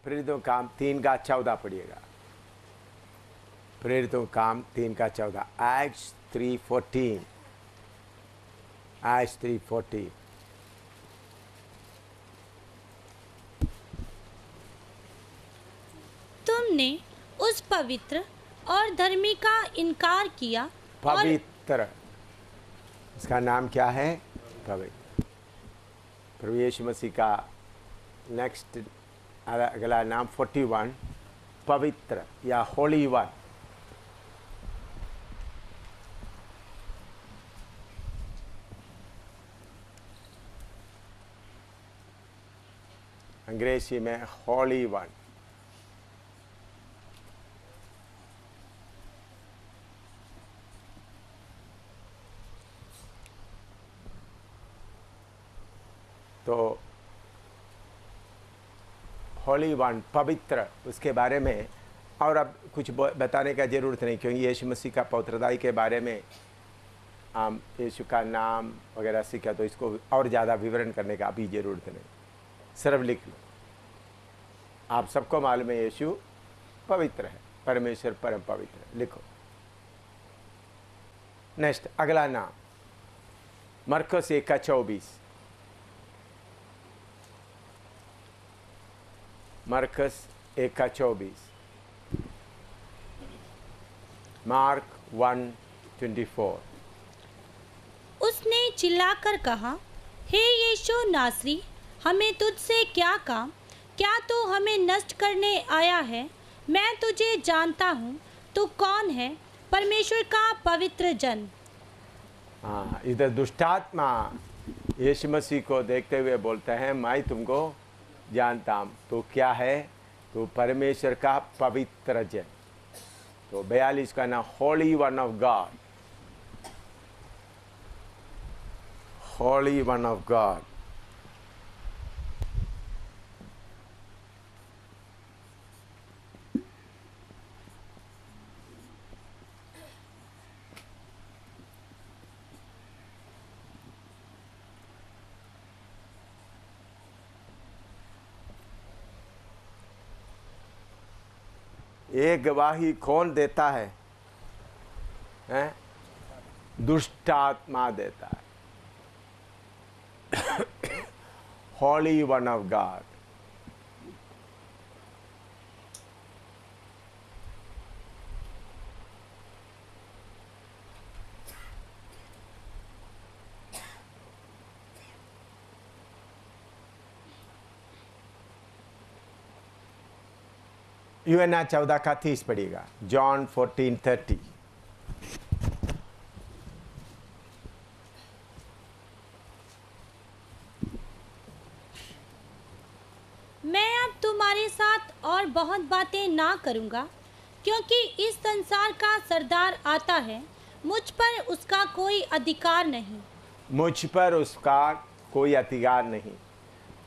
प्रेरितों काम 3:14 पढ़िएगा। प्रेरितों काम 3:14, एक्ट्स 3:14, एक्ट्स 3:14। तुमने उस पवित्र और धर्मी का इनकार किया। पवित्र, इसका नाम क्या है? पवित्र। प्रभु यीशु मसीह का नेक्स्ट अगला नाम 41, पवित्र या होली वन। अंग्रेजी में होली वन। तो होली वन, पवित्र, उसके बारे में और अब कुछ बताने का ज़रूरत नहीं, क्योंकि यीशु मसीह का पवित्रताई के बारे में हम यीशु का नाम वगैरह सीखा, तो इसको और ज़्यादा विवरण करने का अभी ज़रूरत नहीं। सिर्फ लिख लो, आप सबको मालूम है यीशु पवित्र है, परमेश्वर परम पवित्र है। लिखो। नेक्स्ट अगला नाम मरकुस 1:24। मरकुस 1:24, मार्क 1:24। उसने चिल्लाकर कहा, हे यीशु नासरी, हमें तुझसे क्या काम? क्या तू हमें नष्ट करने आया है? मैं तुझे जानता हूँ, तू कौन है, परमेश्वर का पवित्र जन। हाँ, इधर दुष्टात्मा यीशु मसीह को देखते हुए बोलता है, मैं तुमको जानता हूँ, तो क्या है? तो परमेश्वर का पवित्र जन। तो 42 का नाम Holi one of God, Holi one of God. ये गवाही कौन देता है? हैं? दुष्ट आत्मा देता है। Holi one of God. यूहन्ना 14:30 पढ़िएगा। जॉन 14:30। मैं अब तुम्हारे साथ और बहुत बातें ना करूँगा, क्योंकि इस संसार का सरदार आता है, मुझ पर उसका कोई अधिकार नहीं। मुझ पर उसका कोई अधिकार नहीं।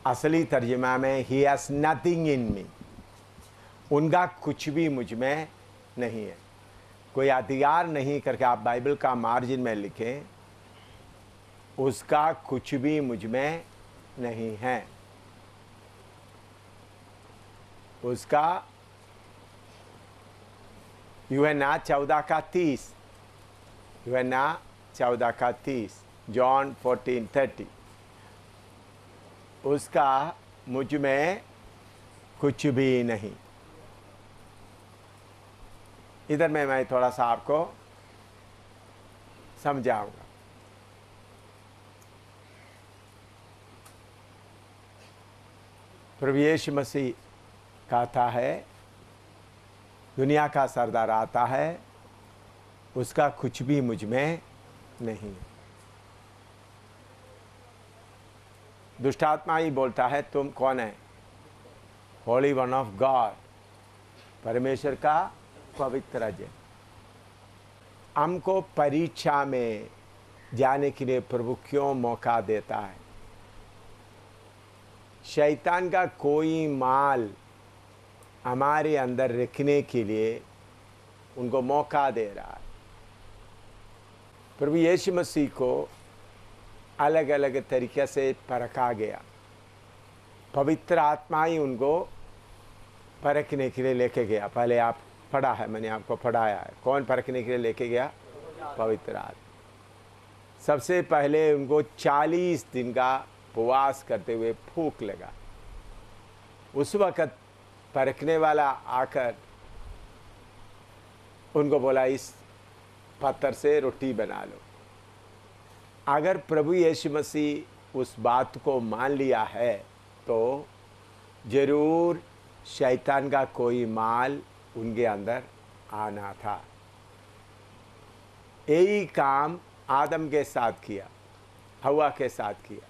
असली तर्जुमा में ही हैज़ नथिंग इन मी, उनका कुछ भी मुझ में नहीं है। कोई अधिकार नहीं करके आप बाइबल का मार्जिन में लिखें, उसका कुछ भी मुझ में नहीं है। उसका यूहन्ना 14:30, यूहन्ना 14:30, जॉन 14:30। उसका मुझ में कुछ भी नहीं। इधर में मैं थोड़ा सा आपको समझाऊंगा। प्रभु यीशु मसीह कहता है, दुनिया का सरदार आता है, उसका कुछ भी मुझ में नहीं है। दुष्टात्मा ही बोलता है, तुम कौन है? होली वन ऑफ गॉड, परमेश्वर का पवित्र जन। हमको परीक्षा में जाने के लिए प्रभु क्यों मौका देता है? शैतान का कोई माल हमारे अंदर रखने के लिए उनको मौका दे रहा है। प्रभु यीशु मसीह को अलग अलग तरीके से परखा गया। पवित्र आत्मा ही उनको परखने के लिए लेके गया। पहले आप पढ़ा है, मैंने आपको पढ़ाया है। कौन परखने के लिए लेके गया? पवित्र आत्मा। सबसे पहले उनको 40 दिन का उपवास करते हुए भूख लगा। उस वक़्त परखने वाला आकर उनको बोला, इस पत्थर से रोटी बना लो। अगर प्रभु यीशु मसीह उस बात को मान लिया है तो जरूर शैतान का कोई माल उनके अंदर आना था। यही काम आदम के साथ किया, हवा के साथ किया।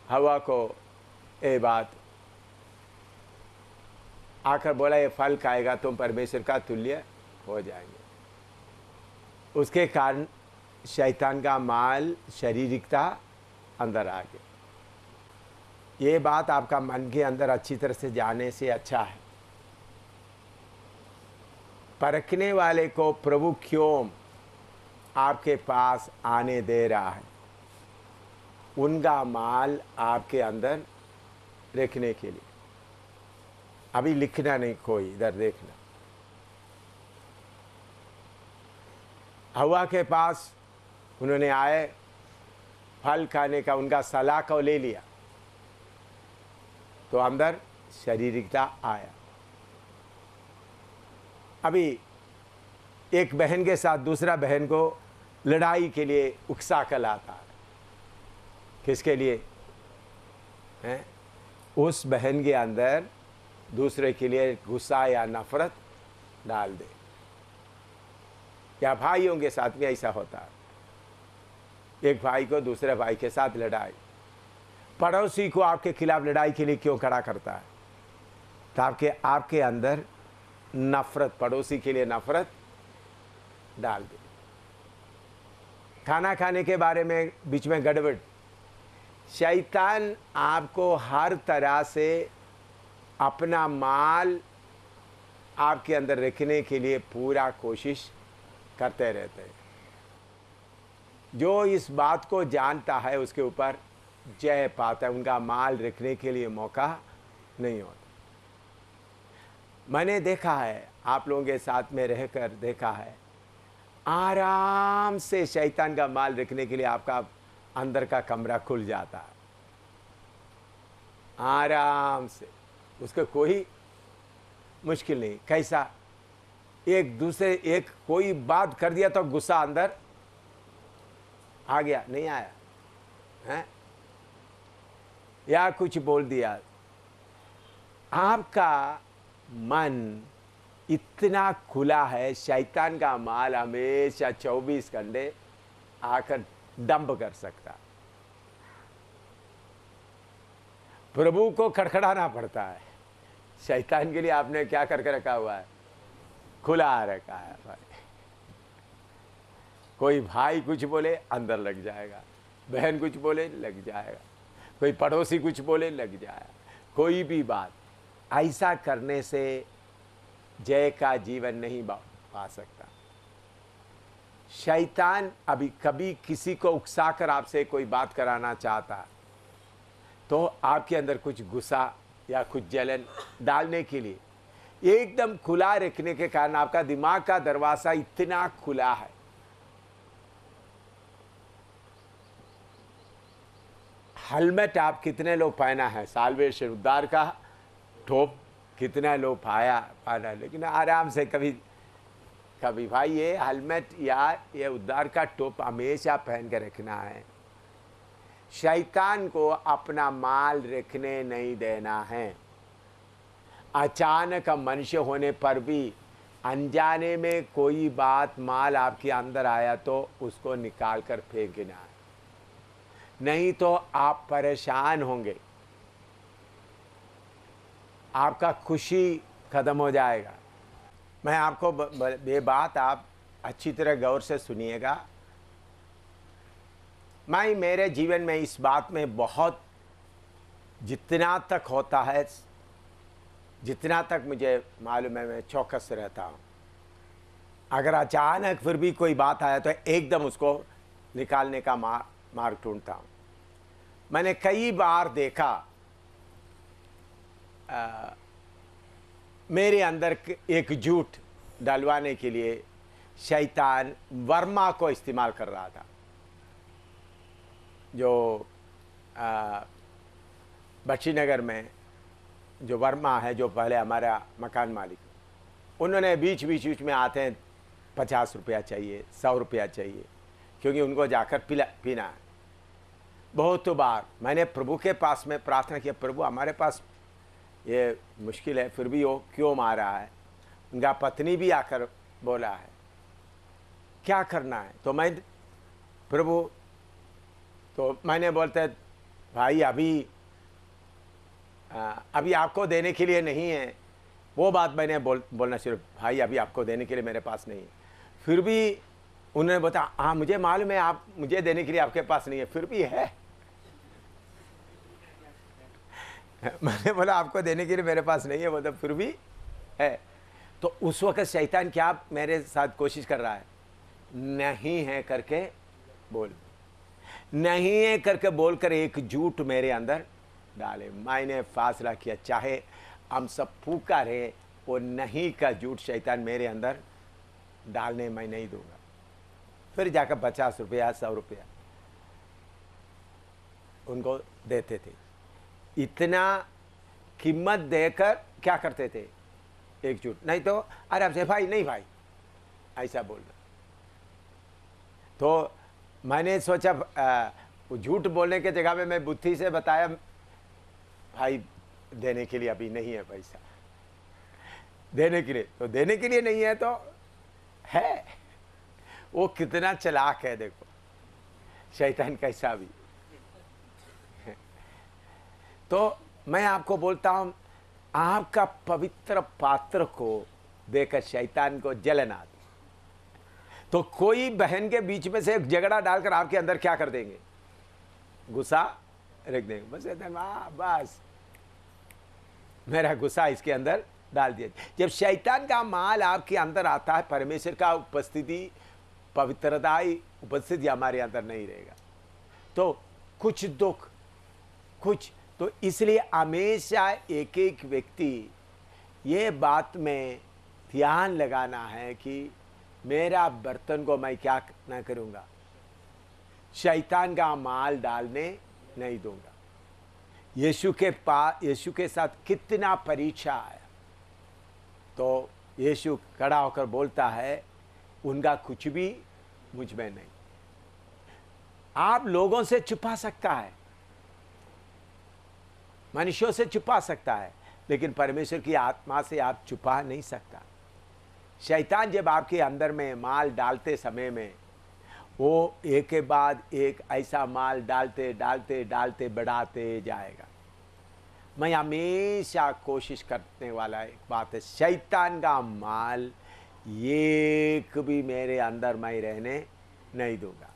हवा को ये बात आकर बोला, ये फल खाएगा तुम परमेश्वर का तुल्य हो जाएंगे। उसके कारण शैतान का माल शारीरिकता अंदर आ गया। ये बात आपका मन के अंदर अच्छी तरह से जाने से अच्छा है। परखने वाले को प्रभु क्यों आपके पास आने दे रहा है? उनका माल आपके अंदर रखने के लिए। अभी लिखना नहीं, कोई इधर देखना। हवा के पास उन्होंने आए, फल खाने का उनका सलाह को ले लिया तो अंदर शारीरिकता आया। अभी एक बहन के साथ दूसरा बहन को लड़ाई के लिए उकसा कर लाता है। किसके लिए है? उस बहन के अंदर दूसरे के लिए गुस्सा या नफरत डाल दे। या भाइयों के साथ भी ऐसा होता है। एक भाई को दूसरे भाई के साथ लड़ाई। पड़ोसी को आपके खिलाफ लड़ाई के लिए क्यों खड़ा करता है? ताकि आपके अंदर नफरत, पड़ोसी के लिए नफरत डाल दे। खाना खाने के बारे में बीच में गड़बड़। शैतान आपको हर तरह से अपना माल आपके अंदर रखने के लिए पूरा कोशिश करते रहते हैं। जो इस बात को जानता है उसके ऊपर जय पाता है। उनका माल रखने के लिए मौका नहीं होता। मैंने देखा है, आप लोगों के साथ में रहकर देखा है, आराम से शैतान का माल रखने के लिए आपका अंदर का कमरा खुल जाता है। आराम से, उसका कोई मुश्किल नहीं। कैसा? एक दूसरे एक कोई बात कर दिया तो गुस्सा अंदर आ गया, नहीं आया है? या कुछ बोल दिया, आपका मन इतना खुला है, शैतान का माल हमेशा 24 घंटे आकर डंप कर सकता। प्रभु को खड़खड़ाना पड़ता है। शैतान के लिए आपने क्या करके रखा हुआ है? खुला रखा है भाई। कोई भाई कुछ बोले अंदर लग जाएगा, बहन कुछ बोले लग जाएगा, कोई पड़ोसी कुछ बोले लग जाएगा। कोई भी बात ऐसा करने से जय का जीवन नहीं पा सकता। शैतान अभी कभी किसी को उकसाकर आपसे कोई बात कराना चाहता तो आपके अंदर कुछ गुस्सा या कुछ जलन डालने के लिए एकदम खुला रखने के कारण आपका दिमाग का दरवाजा इतना खुला है। हेलमेट आप कितने लोग पहना है? साल्वेशन, उद्धार का टोप कितने लोग पाना, लेकिन आराम से कभी भाई ये हेलमेट या ये उद्धार का टोप हमेशा पहन के रखना है। शैतान को अपना माल रखने नहीं देना है। अचानक मनुष्य होने पर भी अनजाने में कोई बात माल आपके अंदर आया तो उसको निकाल कर फेंकना है, नहीं तो आप परेशान होंगे। आपका खुशी खत्म हो जाएगा। मैं आपको ये बात आप अच्छी तरह गौर से सुनिएगा। मैं मेरे जीवन में इस बात में बहुत जितना तक होता है, जितना तक मुझे मालूम है, मैं चौकस रहता हूँ। अगर अचानक फिर भी कोई बात आया तो एकदम उसको निकालने का मार्ग ढूंढता हूँ। मैंने कई बार देखा मेरे अंदर एक झूठ डलवाने के लिए शैतान वर्मा को इस्तेमाल कर रहा था, जो बख्शी नगर में जो वर्मा है, जो पहले हमारा मकान मालिक, उन्होंने बीच बीच में आते हैं 50 रुपया चाहिए, 100 रुपया चाहिए, क्योंकि उनको जाकर पीना है। बहुत बार मैंने प्रभु के पास में प्रार्थना किया, प्रभु हमारे पास ये मुश्किल है, फिर भी वो क्यों मार रहा है। उनका पत्नी भी आकर बोला है क्या करना है, तो मैं प्रभु, तो मैंने बोलते भाई अभी आपको देने के लिए नहीं है। वो बात मैंने बोलना शुरू, भाई अभी आपको देने के लिए मेरे पास नहीं है। फिर भी उन्होंने बताया हाँ मुझे मालूम है आप मुझे देने के लिए आपके पास नहीं है, फिर भी है। मैंने बोला आपको देने के लिए मेरे पास नहीं है, मतलब फिर भी है। तो उस वक्त शैतान क्या मेरे साथ कोशिश कर रहा है, नहीं है करके बोल, नहीं है करके बोलकर एक झूठ मेरे अंदर डाले। मैंने फैसला किया चाहे हम सब फूका रहे, वो नहीं का झूठ शैतान मेरे अंदर डालने मैं नहीं दूंगा। फिर जाकर 50 रुपया 100 रुपया उनको देते थे। इतना कीमत देकर क्या करते थे, एक झूठ, नहीं तो आराम से भाई नहीं भाई ऐसा बोलना। तो मैंने सोचा झूठ बोलने के जगह में मैं बुद्धि से बताया भाई देने के लिए अभी नहीं है पैसा, देने के लिए, तो देने के लिए नहीं है तो है। वो कितना चालाक है देखो शैतान कैसा भी। तो मैं आपको बोलता हूं, आपका पवित्र पात्र को देकर शैतान को जलन आती। तो कोई बहन के बीच में से एक झगड़ा डालकर आपके अंदर क्या कर देंगे, गुस्सा रख देंगे। बस बस मेरा गुस्सा इसके अंदर डाल दिया। जब शैतान का माल आपके अंदर आता है, परमेश्वर का उपस्थिति, पवित्रता उपस्थिति हमारे अंदर नहीं रहेगा, तो कुछ दुख कुछ। तो इसलिए हमेशा एक एक व्यक्ति ये बात में ध्यान लगाना है कि मेरा बर्तन को मैं क्या ना करूँगा, शैतान का माल डालने नहीं दूंगा। यीशु के साथ कितना परीक्षा आया, तो यीशु खड़ा होकर बोलता है उनका कुछ भी मुझ में नहीं। आप लोगों से छुपा सकता है, मनुष्यों से छुपा सकता है, लेकिन परमेश्वर की आत्मा से आप छुपा नहीं सकता। शैतान जब आपके अंदर में माल डालते समय में वो एक के बाद एक ऐसा माल डालते डालते डालते बढ़ाते जाएगा। मैं हमेशा कोशिश करने वाला एक बात है, शैतान का माल एक भी मेरे अंदर मैं रहने नहीं दूंगा।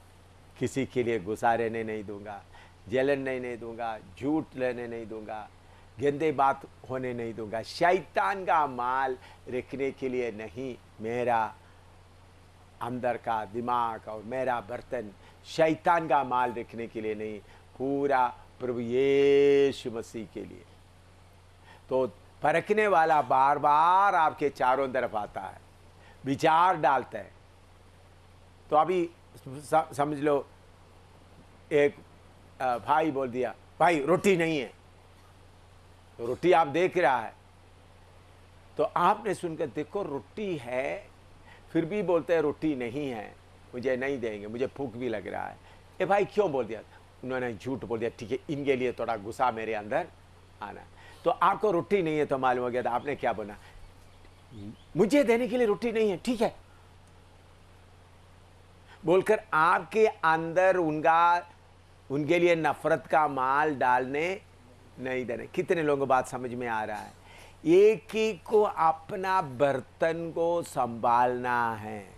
किसी के लिए गुस्सा रहने नहीं दूंगा, जलन नहीं दूंगा, झूठ लेने नहीं दूंगा, गंदे बात होने नहीं दूंगा। शैतान का माल रखने के लिए नहीं, मेरा अंदर का दिमाग और मेरा बर्तन शैतान का माल रखने के लिए नहीं, पूरा प्रभु यीशु मसीह के लिए। तो परखने वाला बार बार आपके चारों तरफ आता है, विचार डालता है। तो अभी समझ लो एक भाई बोल दिया भाई रोटी नहीं है, तो रोटी आप देख रहा है, तो आपने सुनकर देखो रोटी है, फिर भी बोलते हैं रोटी नहीं है, मुझे नहीं देंगे, मुझे भूख भी लग रहा है। ए भाई क्यों बोल दिया, उन्होंने झूठ बोल दिया, ठीक है इनके लिए थोड़ा गुस्सा मेरे अंदर आना। तो आपको रोटी नहीं है तो मालूम हो गया था, आपने क्या बोला, मुझे देने के लिए रोटी नहीं है, ठीक है बोलकर आपके अंदर उनके लिए नफरत का माल डालने नहीं देने। कितने लोगों को बात समझ में आ रहा है? एक ही को अपना बर्तन को संभालना है,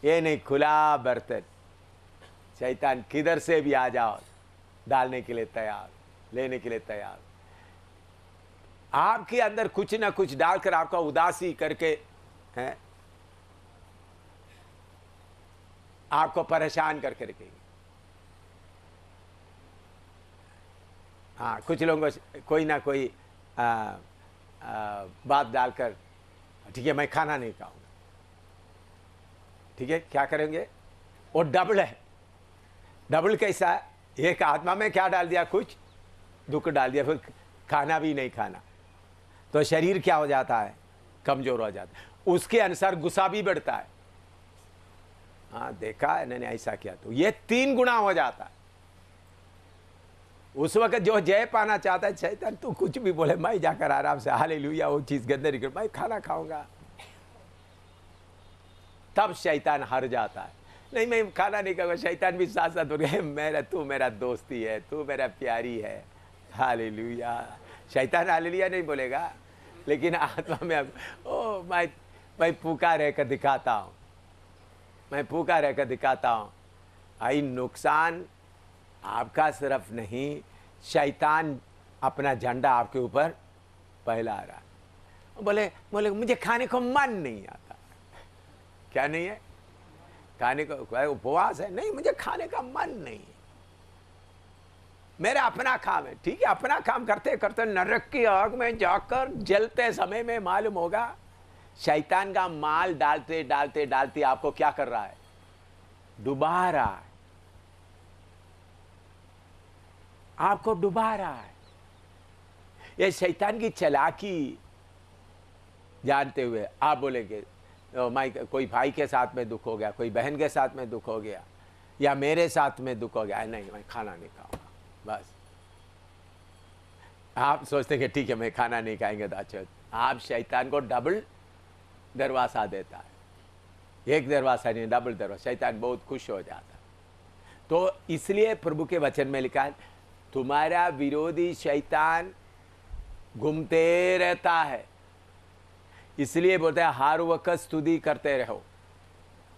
ये नहीं खुला बर्तन। शैतान किधर से भी आ जाओ, डालने के लिए तैयार, लेने के लिए तैयार। आपके अंदर कुछ ना कुछ डालकर आपका उदासी करके है, आपको परेशान करके रखेंगे। हाँ, कुछ लोगों को कोई ना कोई बात डालकर ठीक है मैं खाना नहीं खाऊंगा, ठीक है क्या करेंगे? वो डबल है। डबल कैसा है? एक आत्मा में क्या डाल दिया? कुछ दुख डाल दिया, फिर खाना भी नहीं खाना, तो शरीर क्या हो जाता है? कमजोर हो जाता है, उसके अनुसार गुस्सा भी बढ़ता है। हाँ देखा है मैंने ऐसा किया, तो ये 3 गुना हो जाता है। उस वक्त जो जय पाना चाहता है शैतान, तू कुछ भी बोले, मैं जाकर आराम से हालेलुया वो चीज गंदे निकल, मैं खाना खाऊंगा, तब शैतान हार जाता है। नहीं मैं खाना नहीं खाऊंगा, शैतान भी साथ साथ बोल रहे मेरा, तू मेरा दोस्ती है, तू मेरा प्यारी है, हालेलुया। शैतान हालेलुया नहीं बोलेगा, लेकिन आत्मा में अब ओ मैं भूखा रहकर दिखाता हूँ, मैं भूखा रहकर दिखाता हूँ। आई नुकसान आपका सिर्फ नहीं, शैतान अपना झंडा आपके ऊपर फैला रहा है। बोले बोले मुझे खाने को मन नहीं आता। क्या नहीं है? खाने को उपवास है? नहीं मुझे खाने का मन नहीं है, मेरा अपना काम है। ठीक है, अपना काम करते करते नरक की आग में जाकर जलते समय में मालूम होगा शैतान का माल डालते डालते डालते आपको क्या कर रहा है? डुबा रहा है, आपको डुबा रहा है। ये शैतान की चालाकी जानते हुए आप बोलेंगे मैं, कोई भाई के साथ में दुख हो गया, कोई बहन के साथ में दुख हो गया, या मेरे साथ में दुख हो गया, नहीं मैं खाना नहीं खाऊंगा। बस आप सोचते हैं कि ठीक है मैं खाना नहीं खाएंगे तो अच्छा। आप शैतान को डबल दरवाजा देता है, एक दरवाजा नहीं डबल दरवाजा। शैतान बहुत खुश हो जाता है। तो इसलिए प्रभु के वचन में लिखा है तुम्हारा विरोधी शैतान घूमते रहता है, इसलिए बोलते हैं हर वक्त स्तुति करते रहो,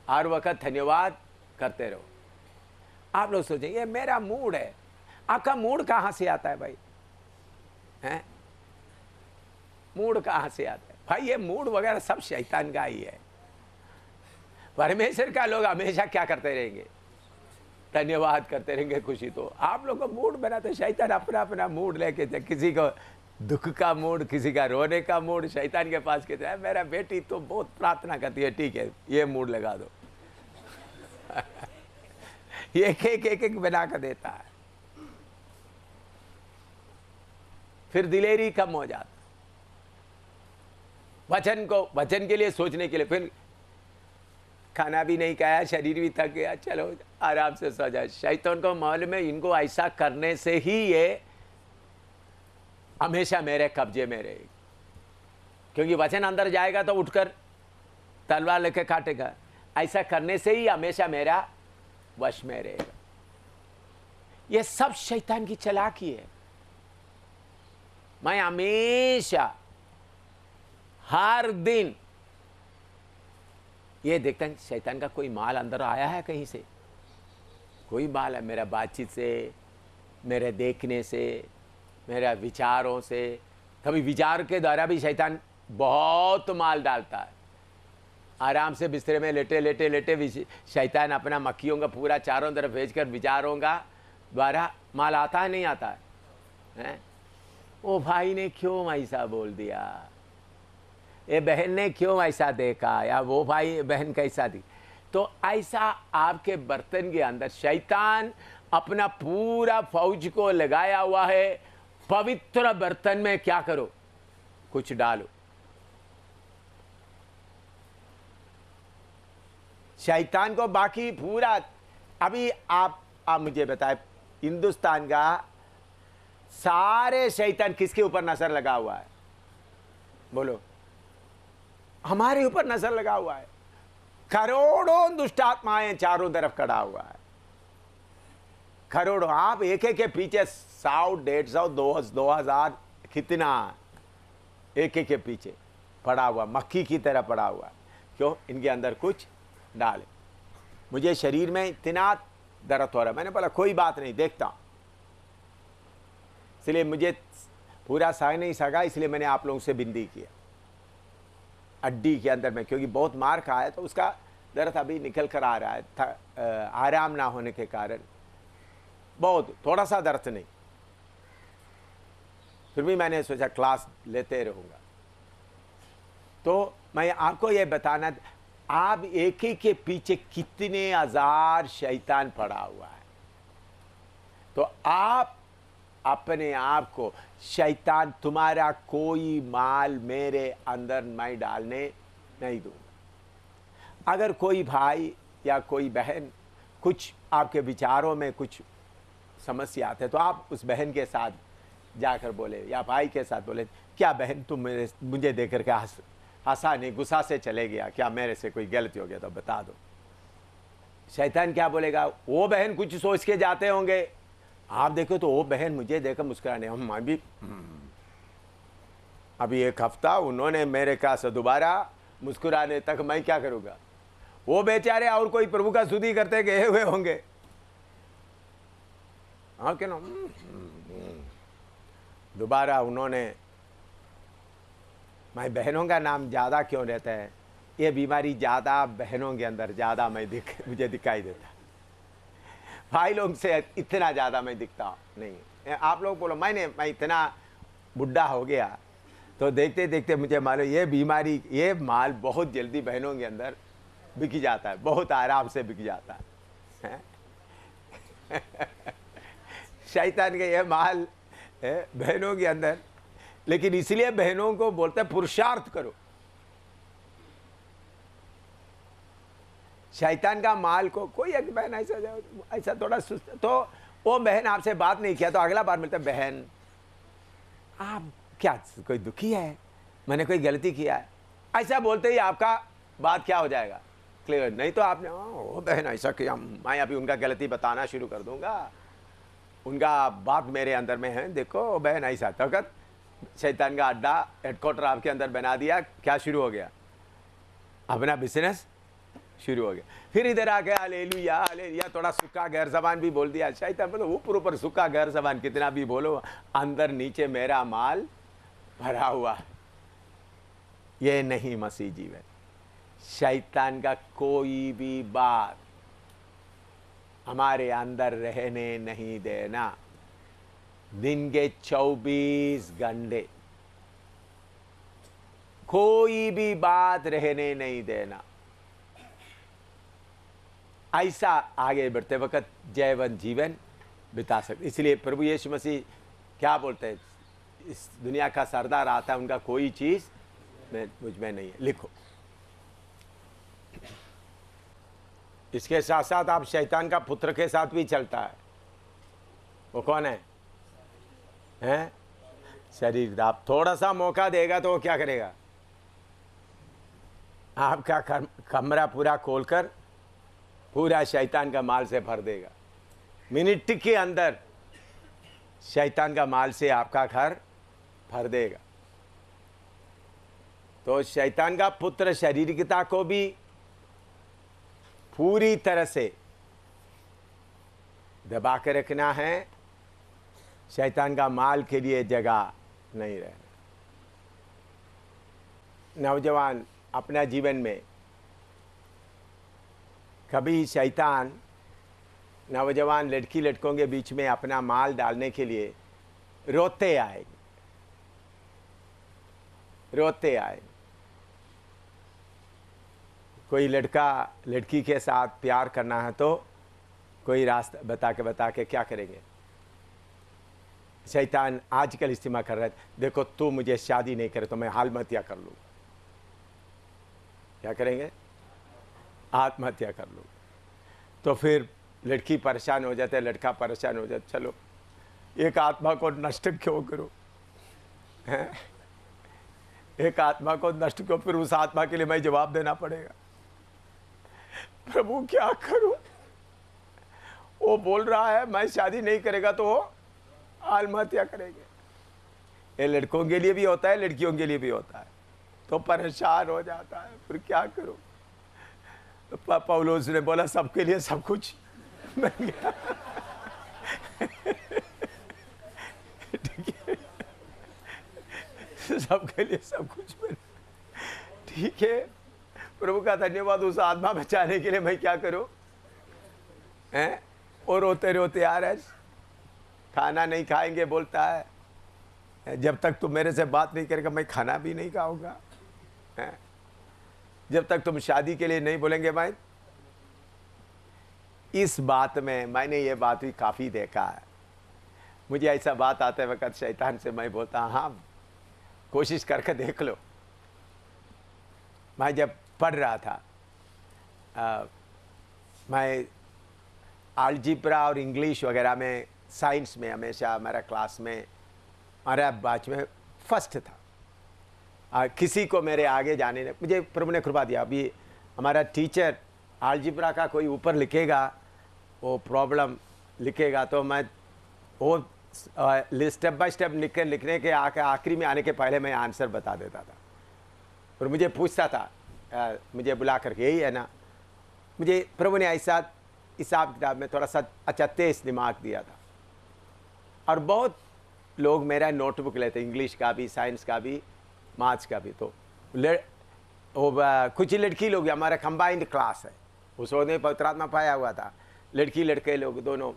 हर वक्त धन्यवाद करते रहो। आप लोग सोचेंगे मेरा मूड है, आपका मूड कहाँ से आता है भाई? हैं? मूड कहाँ से आता है भाई? ये मूड वगैरह सब शैतान का ही है। परमेश्वर का लोग हमेशा क्या करते रहेंगे? धन्यवाद करते रहेंगे, खुशी। तो आप लोग को मूड बनाते, शैतान अपना अपना मूड लेके, किसी को दुख का मूड, किसी का रोने का मूड, शैतान के पास कहते हैं मेरा बेटी तो बहुत प्रार्थना करती है, ठीक है ये मूड लगा दो। एक एक एक एक बना कर देता है, फिर दिलेरी कम हो जाता। वचन के लिए सोचने के लिए, फिर खाना भी नहीं खाया, शरीर भी थक गया, चलो आराम से सो जाए। शैतान को मालूम है इनको ऐसा करने से ही ये हमेशा मेरे कब्जे में रहेगी, क्योंकि वचन अंदर जाएगा तो उठकर तलवार लेके काटेगा। ऐसा करने से ही हमेशा मेरा वश में रहेगा। यह सब शैतान की चालाकी है। मैं हमेशा हर दिन ये देखता हूं शैतान का कोई माल अंदर आया है कहीं से, कोई माल है मेरा बातचीत से, मेरे देखने से, मेरा विचारों से। कभी विचार के द्वारा भी शैतान बहुत माल डालता है। आराम से बिस्तरे में लेटे लेटे लेटे शैतान अपना मक्खियों का पूरा चारों तरफ भेजकर विचारों का द्वारा माल आता है, नहीं आता है? ओ भाई ने क्यों ऐसा बोल दिया, ये बहन ने क्यों ऐसा देखा, या वो भाई बहन कैसा दी। तो ऐसा आपके बर्तन के अंदर शैतान अपना पूरा फौज को लगाया हुआ है। पवित्र बर्तन में क्या करो? कुछ डालो। शैतान को बाकी पूरा, अभी आप मुझे बताए हिंदुस्तान का सारे शैतान किसके ऊपर नजर लगा हुआ है? बोलो। हमारे ऊपर नजर लगा हुआ है। करोड़ों दुष्टात्माएं चारों तरफ खड़ा हुआ है, करोड़ों। आप एक एक के पीछे 100, 150, 2000 कितना एक एक के पीछे पड़ा हुआ, मक्खी की तरह पड़ा हुआ। क्यों? इनके अंदर कुछ डाले। मुझे शरीर में इतना दर्द हो रहा है, मैंने बोला कोई बात नहीं, देखता हूं। इसलिए मुझे पूरा सह नहीं सका, इसलिए मैंने आप लोगों से विनती किया हड्डी के अंदर में, क्योंकि बहुत मार खाया तो उसका दर्द अभी निकल कर आ रहा है। आराम ना होने के कारण बहुत, थोड़ा सा दर्द नहीं, फिर भी मैंने सोचा क्लास लेते रहूँगा। तो मैं आपको ये बताना, आप एक ही के पीछे कितने हजार शैतान पड़ा हुआ है। तो आप अपने आप को, शैतान तुम्हारा कोई माल मेरे अंदर मैं डालने नहीं दूंगा। अगर कोई भाई या कोई बहन कुछ आपके विचारों में कुछ समस्या आते तो आप उस बहन के साथ जाकर बोले या भाई के साथ बोले, क्या बहन तुम मुझे देख करके हंसा नहीं, गुस्सा से चले गया, क्या मेरे से कोई गलती हो गया तो बता दो। शैतान क्या बोलेगा, वो बहन कुछ सोच के जाते होंगे, आप देखो तो वो बहन मुझे देखकर मुस्कुराने, हम भी अभी एक हफ्ता उन्होंने मेरे का से दोबारा मुस्कुराने तक मैं क्या करूँगा। वो बेचारे और कोई प्रभु का स्तुति करते गए हुए होंगे। हाँ क्या ना, दोबारा उन्होंने, मैं बहनों का नाम ज़्यादा क्यों रहता है, ये बीमारी ज़्यादा बहनों के अंदर ज़्यादा मुझे दिखाई देता है। भाई लोग से इतना ज़्यादा मैं दिखता नहीं। आप लोग बोलो मैं इतना बुढ़ा हो गया तो देखते देखते मुझे मालूम ये बीमारी, ये माल बहुत जल्दी बहनों के अंदर बिक जाता है, बहुत आराम से बिक जाता है। शैतान का ये माल है बहनों के अंदर, लेकिन इसलिए बहनों को बोलते हैं पुरुषार्थ करो। शैतान का माल को कोई एक बहन ऐसा थोड़ा सुस्त, तो वो बहन आपसे बात नहीं किया तो अगला बार मिलता, बहन आप क्या कोई दुखी है, मैंने कोई गलती किया है, ऐसा बोलते ही आपका बात क्या हो जाएगा, क्लियर। नहीं तो आपने वो बहन ऐसा किया, मैं अभी उनका गलती बताना शुरू कर दूंगा, उनका बात मेरे अंदर में है, देखो बहन ऐसा। तकत शैतान का अड्डा हेडक्वार्टर आपके अंदर बना दिया, क्या शुरू हो गया, अपना बिजनेस शुरू हो गया। फिर इधर आ गया हालेलुया हालेलुया, थोड़ा सुक्का गैर जबान भी बोल दिया। शैतान बोलो ऊपर सुक्का गैर जबान कितना भी बोलो, अंदर नीचे मेरा माल भरा हुआ है। ये नहीं मसीह जीवन। शैतान का कोई भी बात हमारे अंदर रहने नहीं देना। दिन के 24 घंटे कोई भी बात रहने नहीं देना। ऐसा आगे बढ़ते वक्त जयवंत जीवन बिता सकते। इसलिए प्रभु यीशु मसीह क्या बोलते हैं, इस दुनिया का सरदार आता है, उनका कोई चीज़ मुझ में नहीं है। लिखो, इसके साथ साथ आप शैतान का पुत्र के साथ भी चलता है। वो कौन है? हैं? शरीर। आप थोड़ा सा मौका देगा तो वो क्या करेगा, आपका कमरा पूरा खोलकर पूरा शैतान का माल से भर देगा। मिनट के अंदर शैतान का माल से आपका घर भर देगा। तो शैतान का पुत्र शारीरिकता को भी पूरी तरह से दबा के रखना है। शैतान का माल के लिए जगह नहीं रहना। नौजवान अपना जीवन में कभी शैतान नौजवान लड़की लड़कों के बीच में अपना माल डालने के लिए रोते आएंगे, रोते आएंगे। कोई लड़का लड़की के साथ प्यार करना है तो कोई रास्ता बता के क्या करेंगे, शैतान आजकल इस्तेमाल कर रहा है, देखो तू मुझे शादी नहीं करे तो मैं आत्महत्या कर लूँ। क्या करेंगे? आत्महत्या कर लूँ। तो फिर लड़की परेशान हो जाते, लड़का परेशान हो जाता, चलो एक आत्मा को नष्ट क्यों करो, हैं? एक आत्मा को नष्ट क्यों, फिर उस आत्मा के लिए मैं जवाब देना पड़ेगा। प्रभु क्या करूं? वो बोल रहा है मैं शादी नहीं करेगा तो वो आत्महत्या करेंगे। ये लड़कों के लिए भी होता है, लड़कियों के लिए भी होता है। तो परेशान हो जाता है, फिर क्या करूं? तो पौलुस ने बोला सबके लिए सब कुछ बन गया। ठीक है, सबके लिए सब कुछ बन, ठीक है। प्रभु का धन्यवाद, उस आत्मा बचाने के लिए मैं क्या करूं, हैं? और रोते रोते आ रहा है, खाना नहीं खाएंगे बोलता है, जब तक तू मेरे से बात नहीं करेगा मैं खाना भी नहीं खाऊंगा, जब तक तुम शादी के लिए नहीं बोलेंगे भाई, इस बात में मैंने ये बात भी काफ़ी देखा है। मुझे ऐसा बात आते वक्त शैतान से मैं बोलता हाँ कोशिश करके देख लो। मैं जब पढ़ रहा था मैं अलजेब्रा और इंग्लिश वगैरह में, साइंस में हमेशा मेरा क्लास में, हमारा बैच में फर्स्ट था। किसी को मेरे आगे जाने ने, मुझे प्रभु ने कृपा दिया। अभी हमारा टीचर अलजेब्रा का कोई ऊपर लिखेगा, वो प्रॉब्लम लिखेगा, तो मैं वो स्टेप बाय स्टेप लिखने के आखिरी में आने के पहले मैं आंसर बता देता था। और मुझे पूछता था मुझे बुला करके, यही है ना। मुझे प्रभु ने ऐसा हिसाब किताब में थोड़ा सा अच्छा तेज दिमाग दिया था। और बहुत लोग मेरा नोटबुक लेते, इंग्लिश का भी, साइंस का भी, मैथ्स का भी। तो कुछ लड़की लोग, हमारा कंबाइंड क्लास है, उस वक्त में पवित्र आत्मा पाया हुआ था, लड़की लड़के लोग दोनों।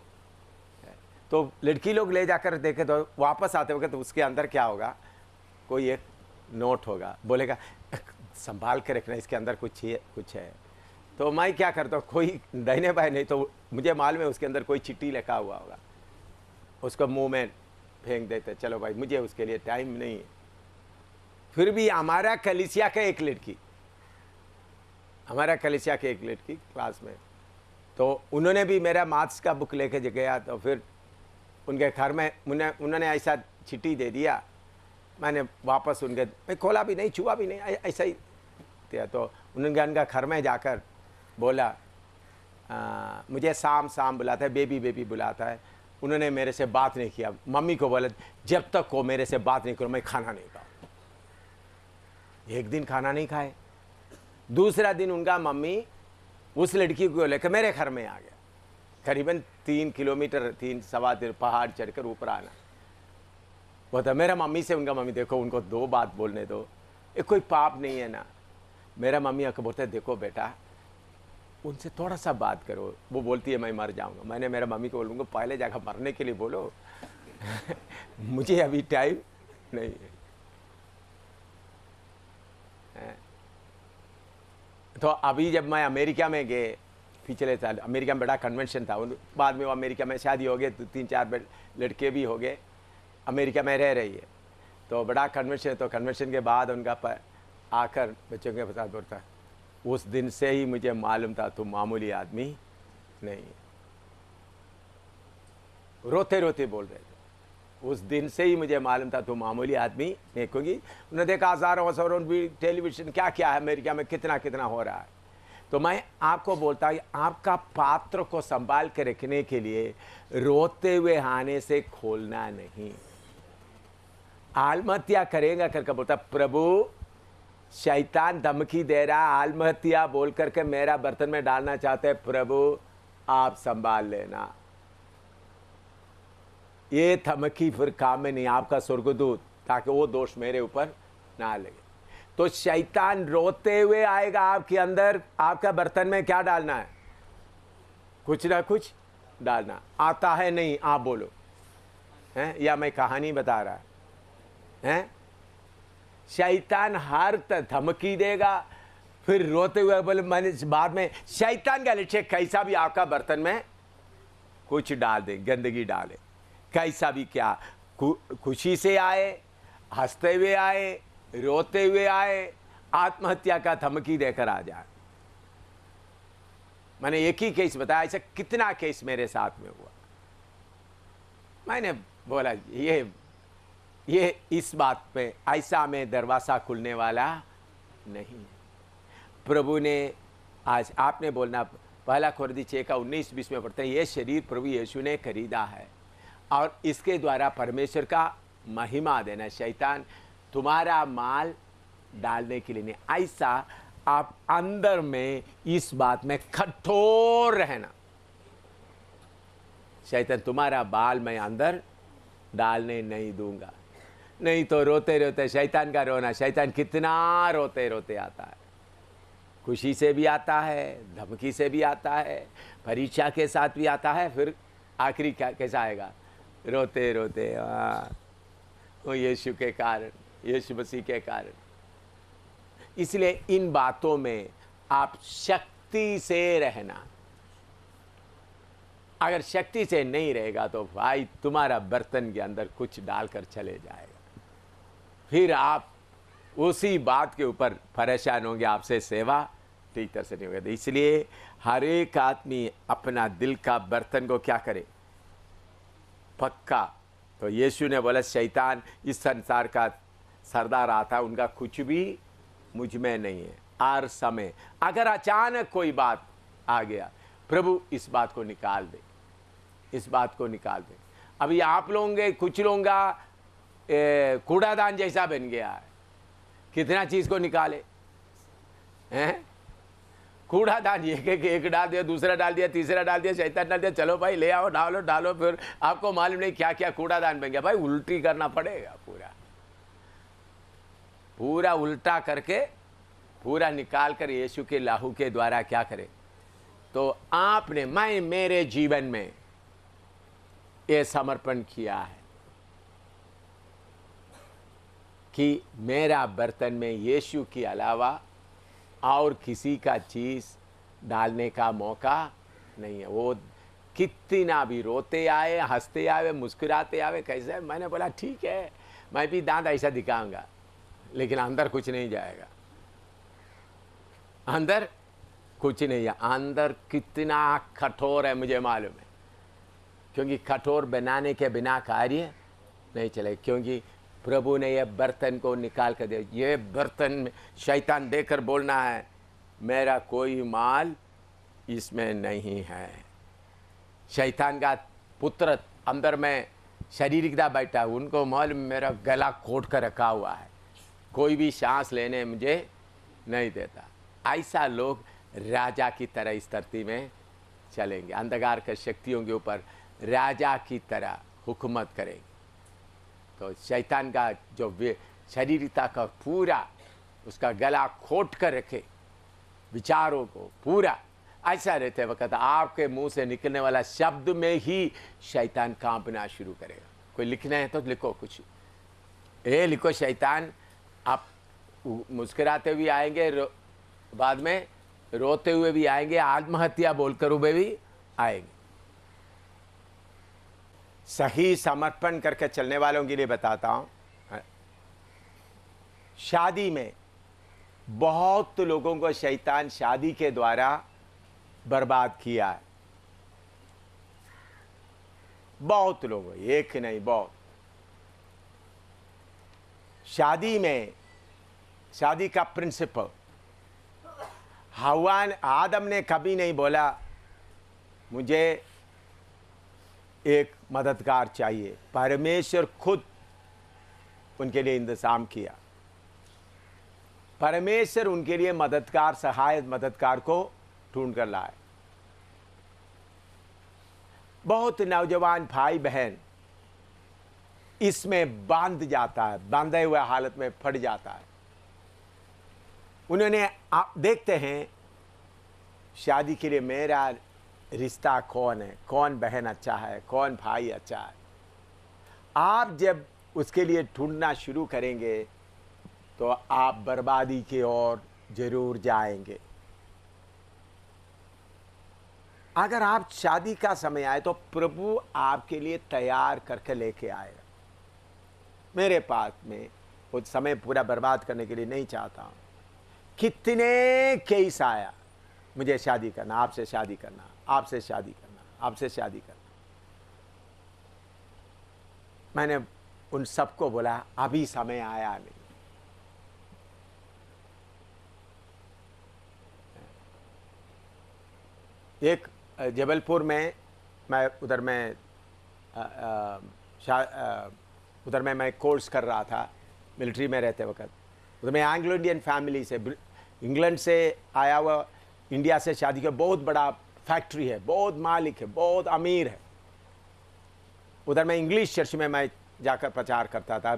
तो लड़की लोग ले जाकर देखे तो वापस आते वक्त तो उसके अंदर क्या होगा, कोई एक नोट होगा, बोलेगा संभाल के रखना, इसके अंदर कुछ है। तो मैं क्या करता हूँ, कोई दाहिने बाएं नहीं तो मुझे मालूम है उसके अंदर कोई चिट्ठी लिखा हुआ होगा, उसको मुंह में फेंक देते, चलो भाई मुझे उसके लिए टाइम नहीं है। फिर भी हमारा कलीसिया का एक लड़की क्लास में, तो उन्होंने भी मेरा मैथ्स का बुक लेके गया। तो फिर उनके घर में उन्होंने ऐसा चिट्ठी दे दिया, मैंने वापस मैं खोला भी नहीं, छुआ भी नहीं, ऐसा ही दिया। तो उनका घर में जाकर बोला मुझे शाम बुलाता है, बेबी बुलाता है। उन्होंने मेरे से बात नहीं किया। मम्मी को बोला जब तक वो मेरे से बात नहीं करो मैं खाना नहीं खाऊं। एक दिन खाना नहीं खाए, दूसरा दिन उनका मम्मी उस लड़की को लेकर मेरे घर में आ गया। करीबन 3 किलोमीटर 3-3.25 पहाड़ चढ़कर ऊपर आना। वो तो मेरा मम्मी से, उनका मम्मी देखो उनको 2 बात बोलने दो, ये कोई पाप नहीं है ना। मेरा मम्मी आकर बोलता है देखो बेटा उनसे थोड़ा सा बात करो। वो बोलती है मैं मर जाऊंगा। मैंने मेरा मम्मी को बोलूँगा पहले जाकर मरने के लिए बोलो मुझे अभी टाइम नहीं है। तो अभी जब मैं अमेरिका में गए पिछले साल, अमेरिका में बड़ा कन्वेंशन था, बाद में वो अमेरिका में शादी हो गए, 3-4 लड़के भी हो गए, अमेरिका में रह रही है। तो बड़ा कन्वेंशन, तो कन्वेंशन के बाद उनका आकर बच्चों के साथ बोलता, उस दिन से ही मुझे मालूम था तुम मामूली आदमी नहीं। रोते रोते बोल रहे थे, उस दिन से ही मुझे मालूम था तुम मामूली आदमी नहीं। क्योंकि उन्होंने देखा हज़ारों भी टेलीविज़न क्या क्या है अमेरिका में, कितना हो रहा है। तो मैं आपको बोलता हूँ आपका पात्र को संभाल के रखने के लिए रोते हुए आने से खोलना नहीं। आत्महत्या करेगा करके बोलता प्रभु शैतान धमकी दे रहा, आत्महत्या बोल करके मेरा बर्तन में डालना चाहते हैं, प्रभु आप संभाल लेना। ये धमकी फिर काम में नहीं, आपका स्वर्गदूत, ताकि वो दोष मेरे ऊपर ना लगे। तो शैतान रोते हुए आएगा आपके अंदर, आपका बर्तन में क्या डालना है, कुछ ना कुछ डालना। आता है नहीं आप बोलो हैं, या मैं कहानी बता रहा है। शैतान हर धमकी देगा, फिर रोते हुए बोले मैंने बाद में। शैतान का लक्ष्य कैसा भी आपका बर्तन में कुछ डाल दे, गंदगी डाले, कैसा भी, क्या खुशी से आए, हंसते हुए आए, रोते हुए आए, आत्महत्या का धमकी देकर आ जाए। मैंने एक ही केस बताया, ऐसा कितना केस मेरे साथ में हुआ। मैंने बोला ये इस बात पे ऐसा में दरवाज़ा खुलने वाला नहीं है। प्रभु ने आज आपने बोलना 1 कोरिन्थी 6:19-20 में पढ़ते हैं, ये शरीर प्रभु यीशु ने खरीदा है और इसके द्वारा परमेश्वर का महिमा देना। शैतान तुम्हारा माल डालने के लिए नहीं। ऐसा आप अंदर में इस बात में कठोर रहना, शैतान तुम्हारा बाल मैं अंदर डालने नहीं दूंगा। नहीं तो रोते रोते शैतान का रोना, शैतान कितना रोते रोते आता है, खुशी से भी आता है, धमकी से भी आता है, परीक्षा के साथ भी आता है, फिर आखिरी कैसा आएगा, रोते रोते। वो यीशु के कारण, यीशु मसीह के कारण। इसलिए इन बातों में आप शक्ति से रहना। अगर शक्ति से नहीं रहेगा तो भाई तुम्हारा बर्तन के अंदर कुछ डालकर चले जाएगा, फिर आप उसी बात के ऊपर परेशान होंगे, आपसे सेवा ठीक तरह से नहीं होगा। इसलिए हर एक आदमी अपना दिल का बर्तन को क्या करे, पक्का। तो यीशु ने बोला शैतान इस संसार का सरदार आता, उनका कुछ भी मुझ में नहीं है। हर समय अगर अचानक कोई बात आ गया, प्रभु इस बात को निकाल दे, इस बात को निकाल दे। अभी आप लोगों के कुछ लोगों का कूड़ादान जैसा बन गया है, कितना चीज को निकाले हैं। कूड़ादान एक डाल दिया, दूसरा डाल दिया, तीसरा डाल दिया, शैतान डाल दिया, चलो भाई ले आओ, डालो डालो, फिर आपको मालूम नहीं क्या क्या कूड़ादान बन गया। भाई उल्टी करना पड़ेगा, पूरा उल्टा करके पूरा निकाल कर यीशु के लाहू के द्वारा क्या करे। तो आपने मैं मेरे जीवन में ये समर्पण किया है कि मेरा बर्तन में यीशु के अलावा और किसी का चीज डालने का मौका नहीं है। वो कितना भी रोते आए, हंसते आए, मुस्कुराते आए, कैसे। मैंने बोला ठीक है, मैं भी दांत ऐसा दिखाऊंगा, लेकिन अंदर कुछ नहीं जाएगा, अंदर कुछ नहीं है। अंदर कितना कठोर है मुझे मालूम है, क्योंकि कठोर बनाने के बिना कार्य नहीं चले। क्योंकि प्रभु ने यह बर्तन को निकाल कर दिया। ये बर्तन में शैतान देकर बोलना है मेरा कोई माल इसमें नहीं है। शैतान का पुत्र अंदर में शारीरिकता बैठा है, उनको मालूम मेरा गला कोट कर रखा हुआ है, कोई भी सांस लेने मुझे नहीं देता। ऐसा लोग राजा की तरह इस धरती में चलेंगे, अंधकार के शक्तियों के ऊपर राजा की तरह हुकूमत करेंगे। तो शैतान का जो शारीरिकता का पूरा उसका गला खोट कर रखे, विचारों को पूरा ऐसा रहते वक्त आपके मुंह से निकलने वाला शब्द में ही शैतान कांपना शुरू करेगा। कोई लिखना है तो लिखो, कुछ ये लिखो, शैतान आप मुस्कुराते हुए आएंगे, बाद में रोते हुए भी आएंगे, आत्महत्या बोलकर हुए भी आएंगे। सही समर्पण करके चलने वालों के लिए बताता हूं, शादी में बहुत लोगों को शैतान शादी के द्वारा बर्बाद किया है। बहुत लोगों, एक नहीं बहुत। शादी में, शादी का प्रिंसिपल, हवा आदम ने कभी नहीं बोला मुझे एक मददगार चाहिए, परमेश्वर खुद उनके लिए इंतजाम किया। परमेश्वर उनके लिए मददगार, सहायक मददगार को ढूंढ कर लाए। बहुत नौजवान भाई बहन इसमें बांध जाता है, बांधे हुए हालत में फट जाता है। उन्होंने, आप देखते हैं शादी के लिए मेरा रिश्ता कौन है, कौन बहन अच्छा है, कौन भाई अच्छा है। आप जब उसके लिए ढूंढना शुरू करेंगे तो आप बर्बादी की ओर जरूर जाएंगे। अगर आप शादी का समय आए तो प्रभु आपके लिए तैयार करके लेके आएगा। मेरे पास में वो समय पूरा बर्बाद करने के लिए नहीं चाहता हूं। कितने केस आया, मुझे शादी करना, आपसे शादी करना, आपसे शादी करना, आपसे शादी करना। मैंने उन सबको बोला अभी समय आया नहीं। एक जबलपुर में मैं उधर में उधर में मैं कोर्स कर रहा था मिलिट्री में रहते वक्त। उधर में एंग्लो इंडियन फैमिली से, इंग्लैंड से आया हुआ, इंडिया से शादी का, बहुत बड़ा फैक्ट्री है, बहुत मालिक है, बहुत अमीर है। उधर मैं इंग्लिश चर्च में मैं जाकर प्रचार करता था,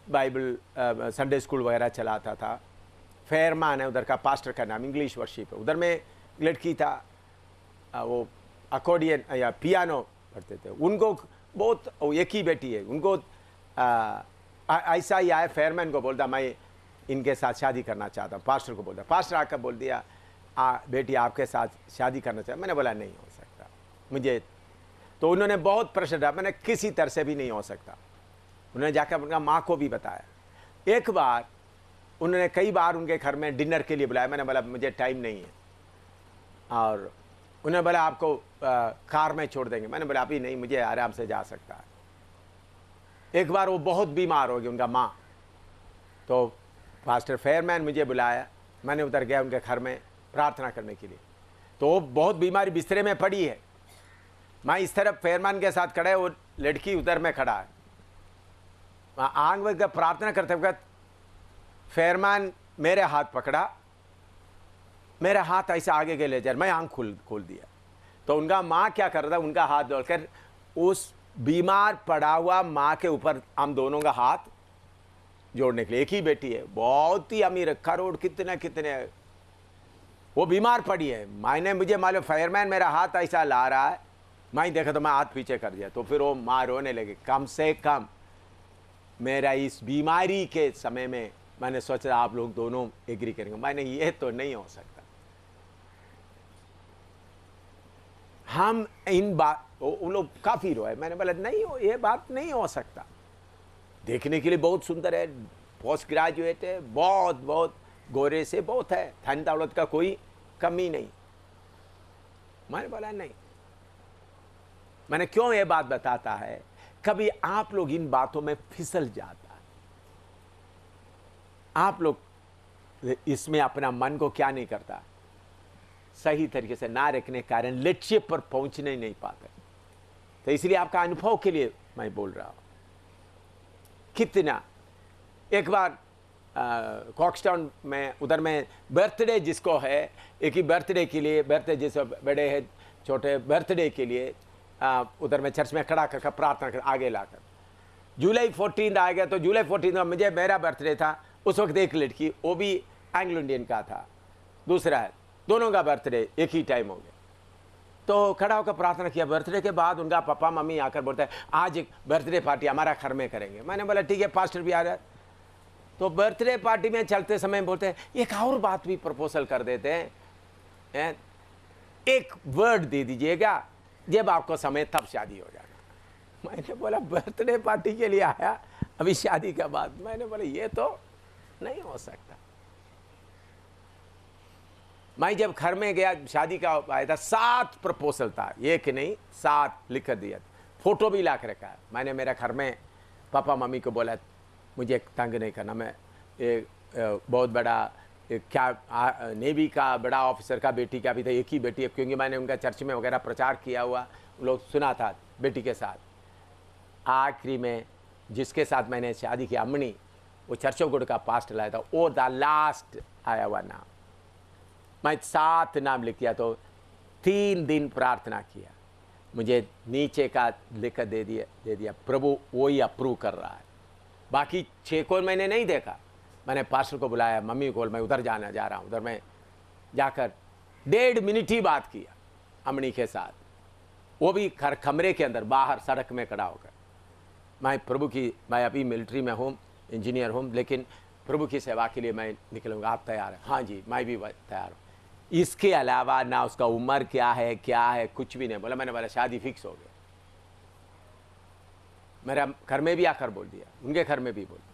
बाइबल संडे स्कूल वगैरह चलाता था। फेयरमैन है उधर का, पास्टर का नाम, इंग्लिश वर्शिप है। उधर में लड़की था, वो अकॉर्डियन या पियानो पढ़ते थे। उनको बहुत, एक ही बेटी है, उनको ऐसा ही आया, फेयरमैन को बोलता मैं इनके साथ शादी करना चाहता हूँ। पास्टर को बोल दिया, पास्टर आकर बोल दिया बेटी आपके साथ शादी करना चाहता। मैंने बोला नहीं हो सकता मुझे। तो उन्होंने बहुत प्रेशर डाला, मैंने किसी तरह से भी नहीं हो सकता। उन्होंने जाकर उनका माँ को भी बताया। एक बार उन्होंने कई बार उनके घर में डिनर के लिए बुलाया। मैंने बोला मुझे टाइम नहीं है, और उन्होंने बोला आपको कार में छोड़ देंगे। मैंने बोला अभी नहीं, मुझे आराम से जा सकता है। एक बार वो बहुत बीमार हो गई उनका माँ, तो पास्टर फेयरमैन मुझे बुलाया। मैंने उधर गया उनके घर में प्रार्थना करने के लिए। तो वो बहुत बीमारी बिस्तरे में पड़ी है। मैं इस तरफ फेयरमैन के साथ खड़ा है, वो लड़की उधर में खड़ा है। आंग में प्रार्थना करते वक्त फेयरमैन मेरे हाथ पकड़ा, मेरा हाथ ऐसे आगे के ले जा, मैं आंख खोल दिया। तो उनका माँ क्या कर रहा था, उनका हाथ जोड़कर उस बीमार पड़ा हुआ माँ के ऊपर हम दोनों का हाथ जोड़ने के लिए। एक ही बेटी है, बहुत ही अमीर, करोड़ कितने वो बीमार पड़ी है। मैंने मुझे मालूम फायरमैन मेरा हाथ ऐसा ला रहा है, मैं देखा तो मैं हाथ पीछे कर दिया। तो फिर वो माँ रोने लगी। कम से कम मेरा इस बीमारी के समय में मैंने सोचा आप लोग दोनों एग्री करेंगे। मैंने ये तो नहीं हो सकता। हम इन बात उन लोग काफ़ी रोए। मैंने बोला नहीं हो, ये बात नहीं हो सकता। देखने के लिए बहुत सुंदर है, पोस्ट ग्रेजुएट है, बहुत गोरे से बहुत है, धन दौलत का कोई कमी नहीं। मैंने बोला नहीं। मैंने क्यों ये बात बताता है, कभी आप लोग इन बातों में फिसल जाता है। आप लोग इसमें अपना मन को क्या नहीं करता, सही तरीके से ना रखने के कारण लक्ष्य पर पहुंचने नहीं पाते। तो इसलिए आपका अनुभव के लिए मैं बोल रहा हूं। कितना एक बार कॉक्सटाउन में उधर में बर्थडे जिसको है, एक ही बर्थडे के लिए, बर्थडे जिसको बड़े है छोटे बर्थडे के लिए उधर में चर्च में खड़ा कर प्रार्थना कर आगे लाकर जुलाई 14 आ गया। तो जुलाई 14 में मुझे मेरा बर्थडे था। उस वक्त एक लड़की, वो भी एंग्लो इंडियन का था, दूसरा है, दोनों का बर्थडे एक ही टाइम हो गया। तो खड़ा होकर प्रार्थना किया। बर्थडे के बाद उनका पापा मम्मी आकर बोलते हैं आज एक बर्थडे पार्टी हमारा घर में करेंगे। मैंने बोला ठीक है, पास्टर भी आ रहा है। तो बर्थडे पार्टी में चलते समय बोलते हैं एक और बात भी प्रपोजल कर देते हैं, एक वर्ड दे दीजिएगा, जब आपको समय तब शादी हो जाएगा। मैंने बोला बर्थडे पार्टी के लिए आया, अभी शादी के बाद। मैंने बोला ये तो नहीं हो सकता। मैं जब घर में गया, शादी का आया था, 7 प्रपोजल था, एक नहीं 7 लिख कर दिया, फोटो भी ला कर रखा। मैंने मेरे घर में पापा मम्मी को बोला मुझे तंग नहीं करना, मैं एक बहुत बड़ा क्या नेवी का बड़ा ऑफिसर का बेटी का भी था, एक ही बेटी है, क्योंकि मैंने उनका चर्च में वगैरह प्रचार किया हुआ, लोग सुना था बेटी के साथ। आखिरी में जिसके साथ मैंने शादी की, अम्मनी, वो चर्चोगुड़ का पास्टर लाया था, वो द लास्ट आया हुआ नाम। मैं 7 नाम लिख दिया। तो 3 दिन प्रार्थना किया, मुझे नीचे का लिख दे दिया प्रभु वही अप्रूव कर रहा है। बाकी 6 को मैंने नहीं देखा। मैंने पास्टर को बुलाया, मम्मी को, मैं उधर जा रहा हूँ। उधर मैं जाकर 1.5 मिनट ही बात किया अम्मनी के साथ, वो भी कमरे के अंदर, बाहर सड़क में खड़ा होकर। मैं प्रभु की, मैं अभी मिलिट्री में हूँ, इंजीनियर हूँ, लेकिन प्रभु की सेवा के लिए मैं निकलूँगा, आप तैयार हैं? हाँ जी, मैं भी तैयार हूँ। इसके अलावा ना उसका उम्र क्या है कुछ भी नहीं बोला। मैंने बोला शादी फिक्स हो गया। मेरा घर में भी आकर बोल दिया, उनके घर में भी बोल दिया।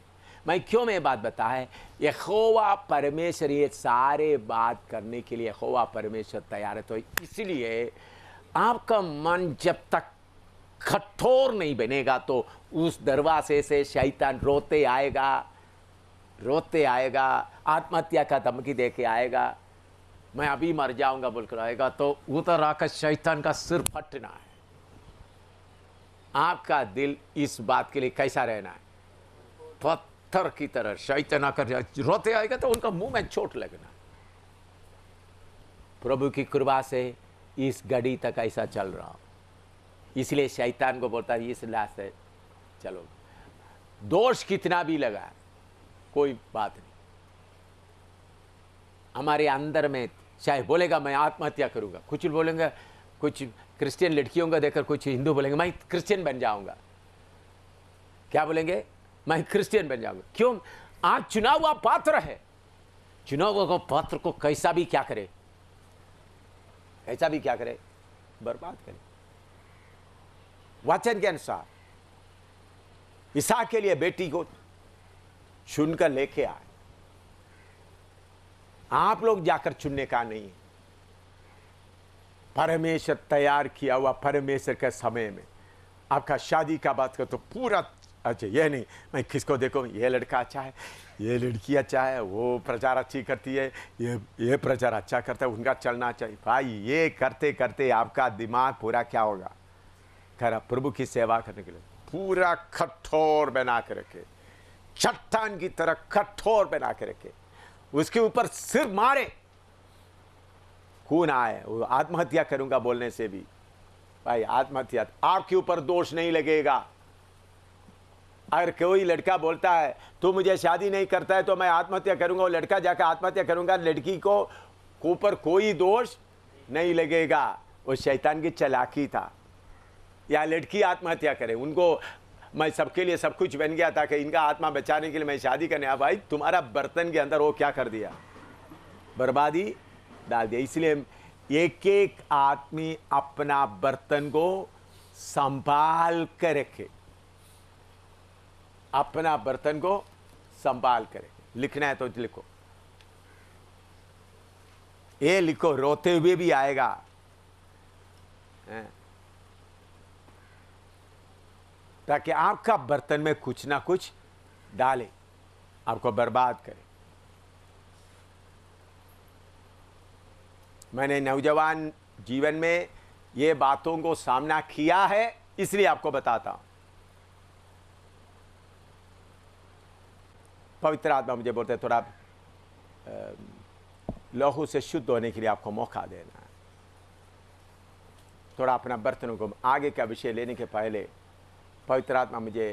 मैं क्यों मैं बात बता है, यहोवा परमेश्वर ये सारे बात करने के लिए यहोवा परमेश्वर तैयार है। तो इसलिए आपका मन जब तक कठोर नहीं बनेगा तो उस दरवाजे से शैतान रोते आएगा, आत्महत्या का धमकी दे के आएगा, मैं अभी मर जाऊंगा बोलकर आएगा। तो उतर आकर शैतान का सिर फटना है। आपका दिल इस बात के लिए कैसा रहना है, पत्थर की तरह। शैतान आकर रोते आएगा तो उनका मुंह में चोट लगना। प्रभु की कृपा से इस घड़ी तक ऐसा चल रहा हूं, इसलिए शैतान को बोलता है इस लाश से चलो। दोष कितना भी लगा कोई बात नहीं, हमारे अंदर में चाहे बोलेगा मैं आत्महत्या करूंगा, कुछ बोलेंगे, कुछ क्रिश्चियन लड़कियों का देखकर कुछ हिंदू बोलेंगे मैं क्रिश्चियन बन जाऊंगा। क्या बोलेंगे? मैं क्रिश्चियन बन जाऊंगा। क्यों? आज चुना हुआ पात्र है, चुना हुआ पात्र को कैसा भी क्या करे, कैसा भी क्या करे, बर्बाद करे। वचन के अनुसार इसहाक के लिए बेटी को चुनकर लेके आए। आप लोग जाकर चुनने का नहीं है, परमेश्वर तैयार किया हुआ परमेश्वर के समय में। आपका शादी का बात कर तो पूरा अच्छा, ये नहीं मैं किसको देखो, ये लड़का अच्छा है, ये लड़की अच्छा है, वो प्रचार अच्छी करती है, ये प्रचार अच्छा करता है, उनका चलना चाहिए। भाई ये करते करते आपका दिमाग पूरा क्या होगा, खरा प्रभु की सेवा करने के लिए पूरा कठोर बना के रखे, चट्टान की तरह कठोर बना के रखे, उसके ऊपर सिर मारे, खून आए, वो आत्महत्या करूंगा बोलने से भी, भाई आत्महत्या आपके ऊपर दोष नहीं लगेगा। अगर कोई लड़का बोलता है तू मुझे शादी नहीं करता है तो मैं आत्महत्या करूंगा, वो लड़का जाकर आत्महत्या करूंगा, लड़की को ऊपर कोई दोष नहीं लगेगा, वो शैतान की चालाकी था। या लड़की आत्महत्या करे, उनको मैं सबके लिए सब कुछ बन गया था कि इनका आत्मा बचाने के लिए मैं शादी करने आया। भाई तुम्हारा बर्तन के अंदर वो क्या कर दिया, बर्बादी डाल दिया। इसलिए एक एक आदमी अपना बर्तन को संभाल कर रखे, अपना बर्तन को संभाल कर रखे। लिखना है तो लिखो, ये लिखो, रोते हुए भी आएगा, ताकि आपका बर्तन में कुछ ना कुछ डाले, आपको बर्बाद करे। मैंने नौजवान जीवन में ये बातों को सामना किया है, इसलिए आपको बताता हूं। पवित्र आत्मा मुझे बोलते थोड़ा लहू से शुद्ध होने के लिए आपको मौका देना है। थोड़ा अपना बर्तनों को आगे का विषय लेने के पहले पवित्र आत्मा मुझे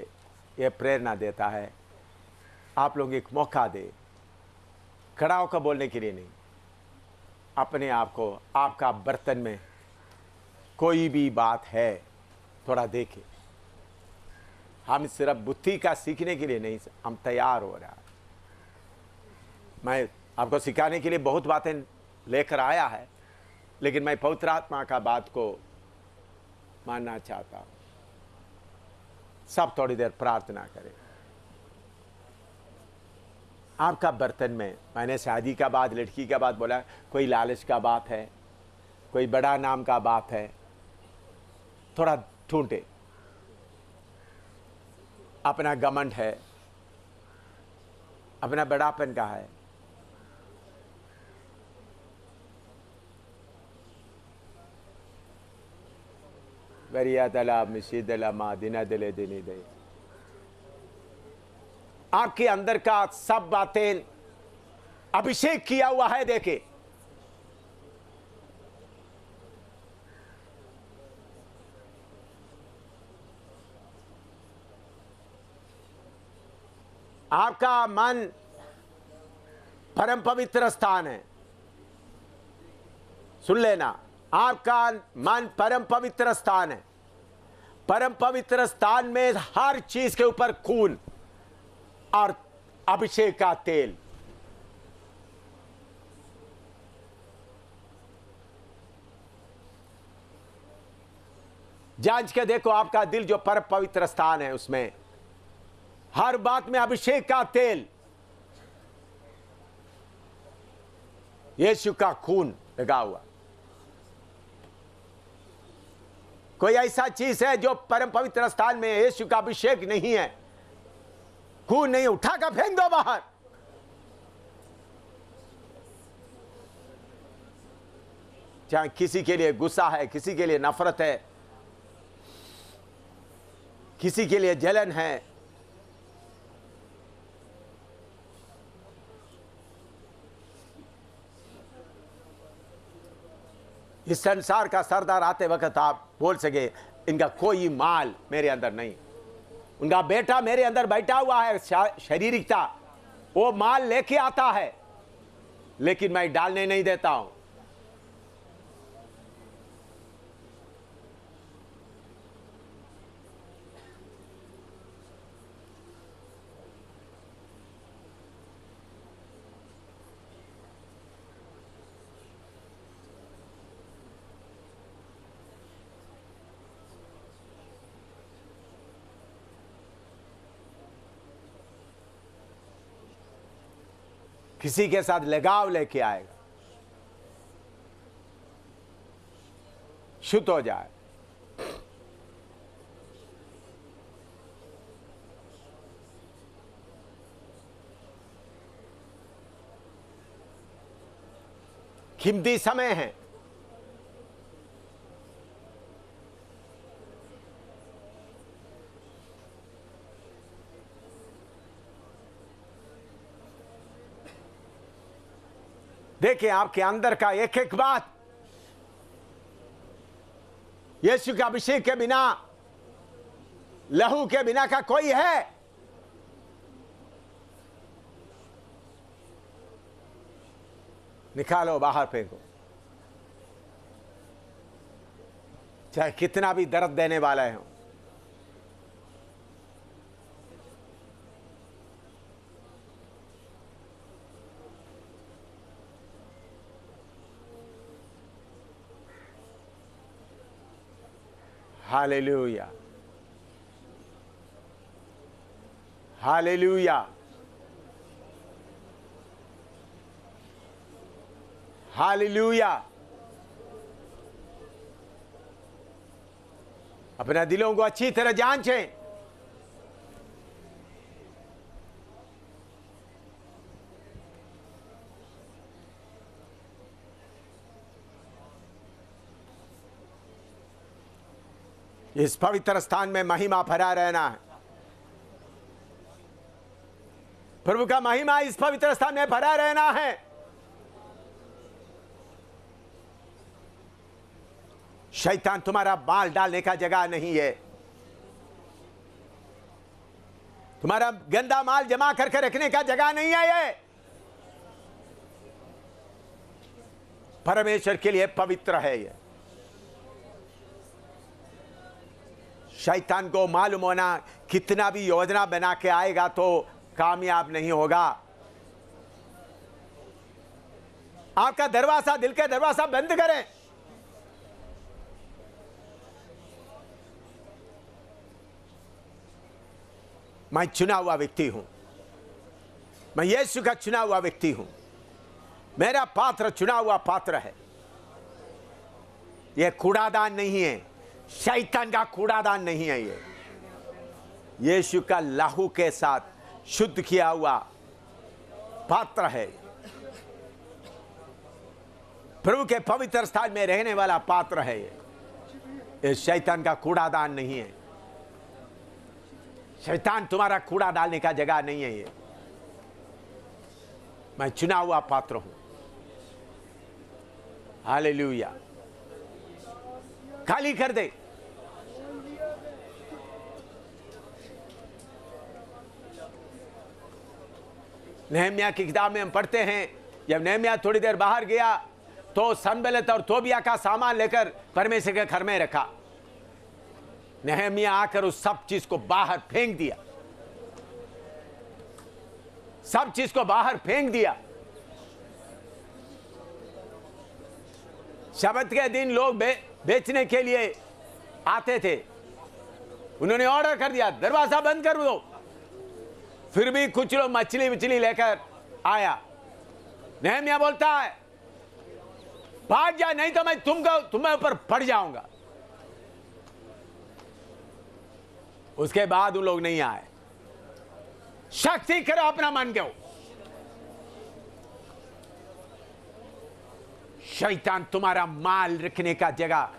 यह प्रेरणा देता है, आप लोग एक मौका दे, खड़ा होकर बोलने के लिए नहीं, अपने आप को, आपका बर्तन में कोई भी बात है थोड़ा देखें। हम सिर्फ बुद्धि का सीखने के लिए नहीं, हम तैयार हो रहा है। मैं आपको सिखाने के लिए बहुत बातें लेकर आया है, लेकिन मैं पवित्र आत्मा का बात को मानना चाहता हूं। सब थोड़ी देर प्रार्थना करें। आपका बर्तन में, मैंने शादी का बात, लड़की का बात बोला, कोई लालच का बात है, कोई बड़ा नाम का बात है, थोड़ा ढूंढे। अपना घमंड है, अपना बड़ापन का है, वरिया तला मिशीदला मा दिना दिले दिनी दे। आपके अंदर का सब बातें अभिषेक किया हुआ है, देखे आपका मन परम पवित्र स्थान है। सुन लेना, आपका मन परम पवित्र स्थान है। परम पवित्र स्थान में हर चीज के ऊपर खून और अभिषेक का तेल। जांच के देखो आपका दिल जो परम पवित्र स्थान है, उसमें हर बात में अभिषेक का तेल, यीशु का खून लगा हुआ। कोई ऐसा चीज है जो परम पवित्र स्थान में यीशु का अभिषेक नहीं है, खून नहीं, उठाकर फेंक दो बाहर। चाहे किसी के लिए गुस्सा है, किसी के लिए नफरत है, किसी के लिए जलन है, इस संसार का सरदार आते वक्त आप बोल सके इनका कोई माल मेरे अंदर नहीं, उनका बेटा मेरे अंदर बैठा हुआ है, शारीरिकता वो माल लेके आता है, लेकिन मैं डालने नहीं देता हूं। किसी के साथ लगाव लेके आएगा, शुद्ध हो जाए। कीमती समय है। देखिए आपके अंदर का एक एक बात यीशु के अभिषेक के बिना, लहू के बिना का कोई है? निकालो, बाहर फेंको, चाहे कितना भी दर्द देने वाला है। Hallelujah, hallelujah, hallelujah. अपना दिलों को अच्छी तरह जांचें। इस पवित्र स्थान में महिमा भरा रहना है। प्रभु का महिमा इस पवित्र स्थान में भरा रहना है। शैतान तुम्हारा बाल डालने का जगह नहीं है। तुम्हारा गंदा माल जमा करके रखने का जगह नहीं है। ये परमेश्वर के लिए पवित्र है। ये शैतान को मालूम होना, कितना भी योजना बना के आएगा तो कामयाब नहीं होगा। आपका दरवाजा, दिल का दरवाजा बंद करें। मैं चुना हुआ व्यक्ति हूं, मैं यीशु का चुना हुआ व्यक्ति हूं। मेरा पात्र चुना हुआ पात्र है। यह कूड़ादान नहीं है, शैतान का कूड़ादान नहीं है। ये यीशु का लहू के साथ शुद्ध किया हुआ पात्र है। प्रभु के पवित्र स्थान में रहने वाला पात्र है। ये शैतान का कूड़ादान नहीं है। शैतान तुम्हारा कूड़ा डालने का जगह नहीं है। ये मैं चुना हुआ पात्र हूं। हालेलुया। खाली कर दे। नहम्याह की किताब में हम पढ़ते हैं, जब नहम्याह थोड़ी देर बाहर गया तो सनबलत और तोबिया का सामान लेकर परमेश्वर के घर में रखा। नहम्याह आकर उस सब चीज को बाहर फेंक दिया, सब चीज को बाहर फेंक दिया। शबत के दिन लोग बेचने के लिए आते थे। उन्होंने ऑर्डर कर दिया, दरवाजा बंद कर दो। फिर भी कुछ लोग मछली विचली लेकर आया। नहम्याह बोलता है, भाग जा, नहीं तो मैं तुम्हें ऊपर पड़ जाऊंगा। उसके बाद उन लोग नहीं आए। शक्ति करो अपना मन के। शैतान तुम्हारा माल रखने का जगह,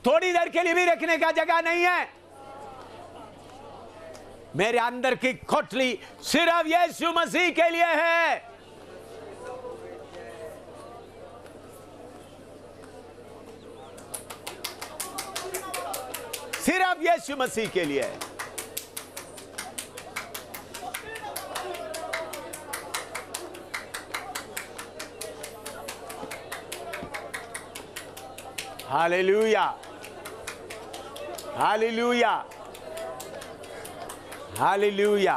थोड़ी देर के लिए भी रखने का जगह नहीं है। मेरे अंदर की कोठली सिर्फ यीशु मसीह के लिए है। सिर्फ यीशु मसीह के लिए है। Hallelujah, hallelujah, hallelujah.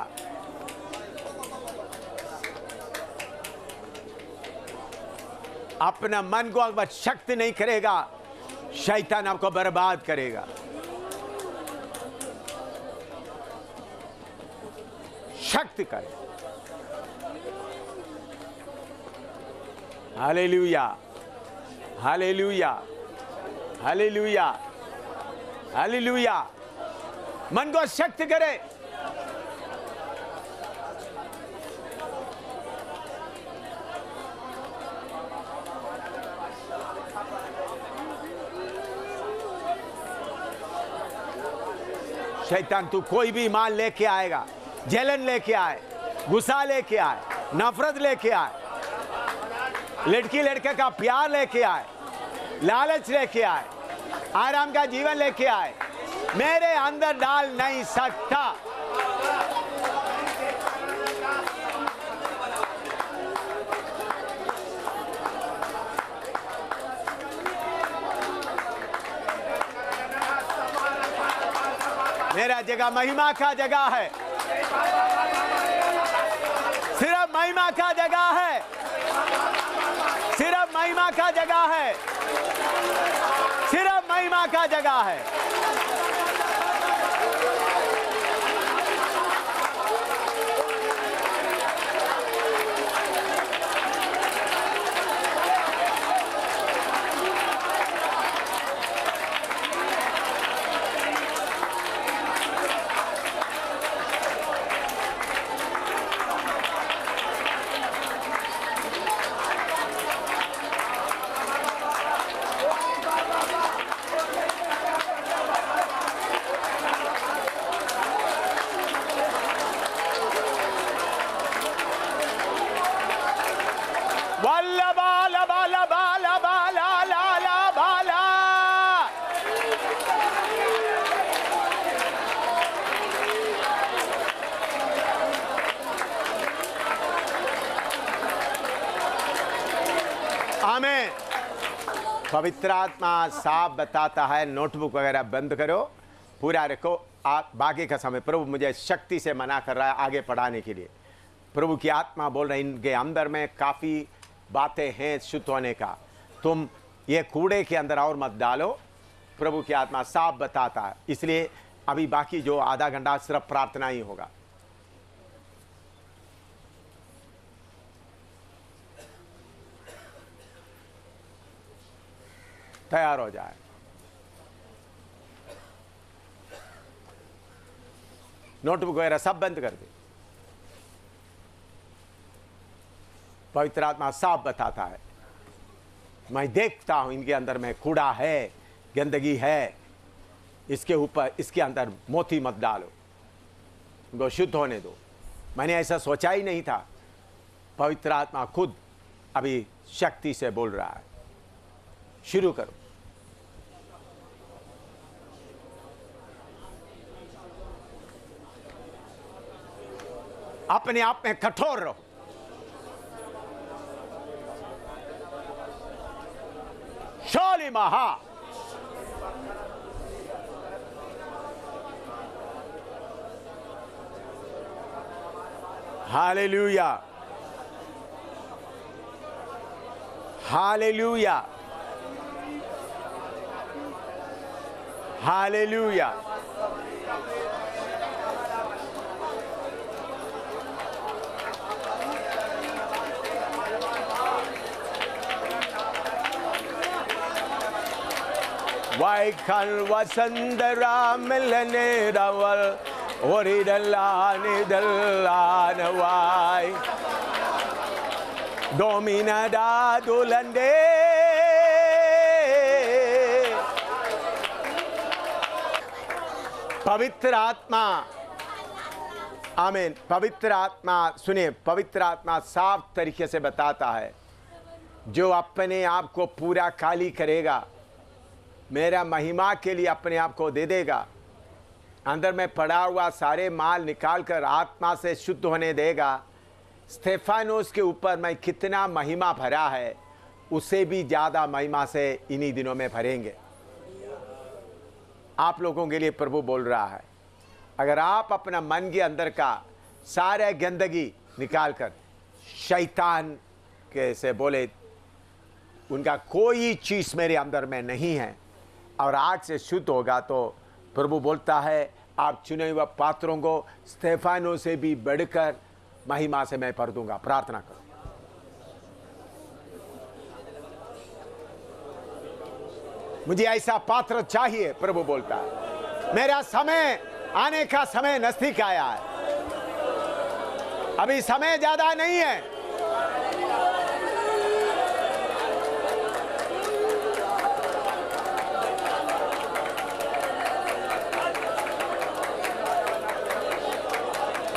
अपना मन को अगर शक्ति नहीं करेगा, शैतान आपको बर्बाद करेगा। शक्ति करे। Hallelujah, hallelujah, hallelujah, hallelujah. मन को शक्त करे। शैतान तू कोई भी माल लेके आएगा, जलन लेके आए, गुस्सा लेके आए, नफरत लेके आए, लड़की लड़के का प्यार लेके आए, लालच लेके आए, आराम का जीवन लेके आए, मेरे अंदर डाल नहीं सकता। मेरा जगह महिमा का जगह है, सिर्फ महिमा का जगह है, सिर्फ महिमा का जगह है, सिर्फ महिमा का जगह है। आमीन। पवित्र आत्मा साफ बताता है। नोटबुक वगैरह बंद करो, पूरा रखो। आप बाकी का समय प्रभु मुझे शक्ति से मना कर रहा है आगे पढ़ाने के लिए। प्रभु की आत्मा बोल रही है इनके अंदर में काफ़ी बातें हैं शुद्ध होने का, तुम ये कूड़े के अंदर और मत डालो। प्रभु की आत्मा साफ बताता है, इसलिए अभी बाकी जो आधा घंटा सिर्फ प्रार्थना ही होगा। तैयार हो जाए। नोटबुक वगैरह सब बंद कर दे। पवित्र आत्मा साफ बताता है, मैं देखता हूं इनके अंदर में कूड़ा है, गंदगी है, इसके ऊपर इसके अंदर मोती मत डालो, उनको शुद्ध होने दो। मैंने ऐसा सोचा ही नहीं था। पवित्र आत्मा खुद अभी शक्ति से बोल रहा है। शुरू करो। अपने आप में कठोर रहो। शोली महा हालेलुया, हालेलुया, हालेलुया। वाइखल वसंदरा मिलने रवल ओरिदल्लाने दल्लान वाई डोमिना दा दुलंदे पवित्र आत्मा। आमीन। पवित्र आत्मा सुनिए, पवित्र आत्मा साफ तरीके से बताता है, जो अपने आप को पूरा खाली करेगा, मेरा महिमा के लिए अपने आप को दे देगा, अंदर में पड़ा हुआ सारे माल निकाल कर आत्मा से शुद्ध होने देगा। स्तेफानोस के ऊपर मैं कितना महिमा भरा है, उससे भी ज़्यादा महिमा से इन्हीं दिनों में भरेंगे। आप लोगों के लिए प्रभु बोल रहा है, अगर आप अपना मन के अंदर का सारे गंदगी निकाल कर शैतान के से बोले उनका कोई चीज़ मेरे अंदर में नहीं है और आज से शुद्ध होगा, तो प्रभु बोलता है आप चुने हुए पात्रों को स्तेफानों से भी बढ़कर महिमा से मैं भर दूंगा। प्रार्थना करो। मुझे ऐसा पात्र चाहिए। प्रभु बोलता है मेरा समय आने का समय नजदीक आया है, अभी समय ज्यादा नहीं है।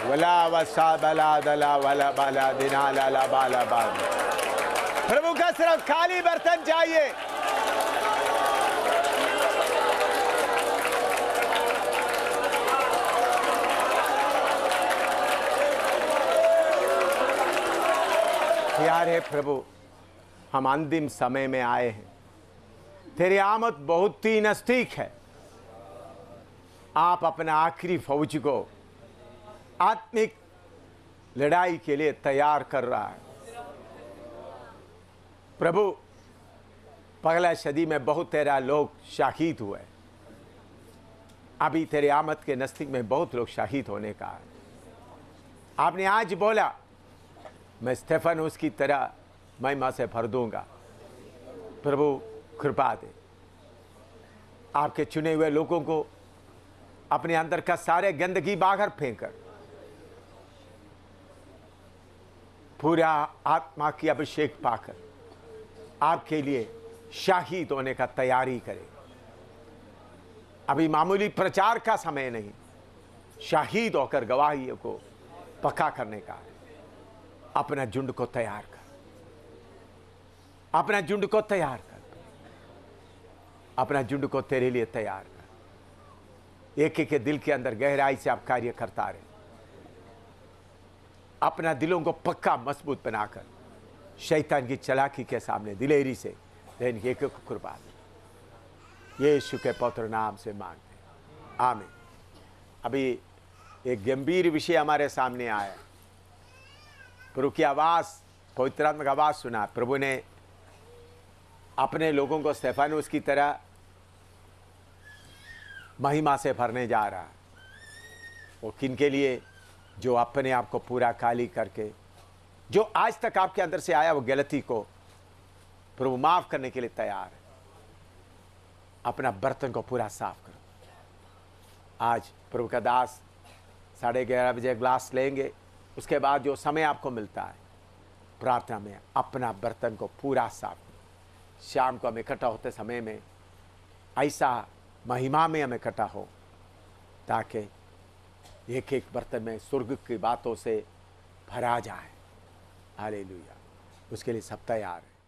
वला वसा बला दला वला बाला दिना लाला बाला बाल। प्रभु का सिर्फ खाली बर्तन चाहिए। प्यारे प्रभु, हम अंतिम समय में आए हैं, तेरी आमद बहुत ही नजदीक है। आप अपना आखिरी फौज को आत्मिक लड़ाई के लिए तैयार कर रहा है। प्रभु, पहला सदी में बहुत तेरा लोग शहीद हुए, अभी तेरे आमद के नजदीक में बहुत लोग शहीद होने का है। आपने आज बोला मैं स्टेफनुस की तरह महिमा से भर दूंगा। प्रभु कृपा दे, आपके चुने हुए लोगों को अपने अंदर का सारे गंदगी बाहर फेंकर पूरा आत्मा की अभिषेक पाकर आपके लिए शहीद होने का तैयारी करें। अभी मामूली प्रचार का समय नहीं, शहीद होकर गवाहियों को पक्का करने का है। अपना झुंड को तैयार कर, अपना झुंड को तैयार कर, अपना झुंड को तेरे लिए तैयार कर। एक एक के दिल के अंदर गहराई से आप कार्य करता रहे, अपना दिलों को पक्का मजबूत बनाकर शैतान की चालाकी के सामने दिलेरी से रहने की एक कृपा दे। यीशु के पवित्र नाम से मांगते हैं, आमीन। अभी एक गंभीर विषय हमारे सामने आया। प्रभु की आवाज़, पवित्र आत्मा की आवाज़ सुना। प्रभु ने अपने लोगों को स्तेफानुस की तरह महिमा से भरने जा रहा है। वो किन के लिए? जो अपने आप को पूरा खाली करके, जो आज तक आपके अंदर से आया वो गलती को प्रभु माफ करने के लिए तैयार है। अपना बर्तन को पूरा साफ करो। आज प्रभु का दास 11:30 बजे ग्लास लेंगे, उसके बाद जो समय आपको मिलता है प्रार्थना में अपना बर्तन को पूरा साफ करो। शाम को हम इकट्ठा होते समय में ऐसा महिमा में हम इकट्ठा हो ताकि एक एक बर्तन में स्वर्ग की बातों से भरा जाए। हालेलुया। उसके लिए सब तैयार है।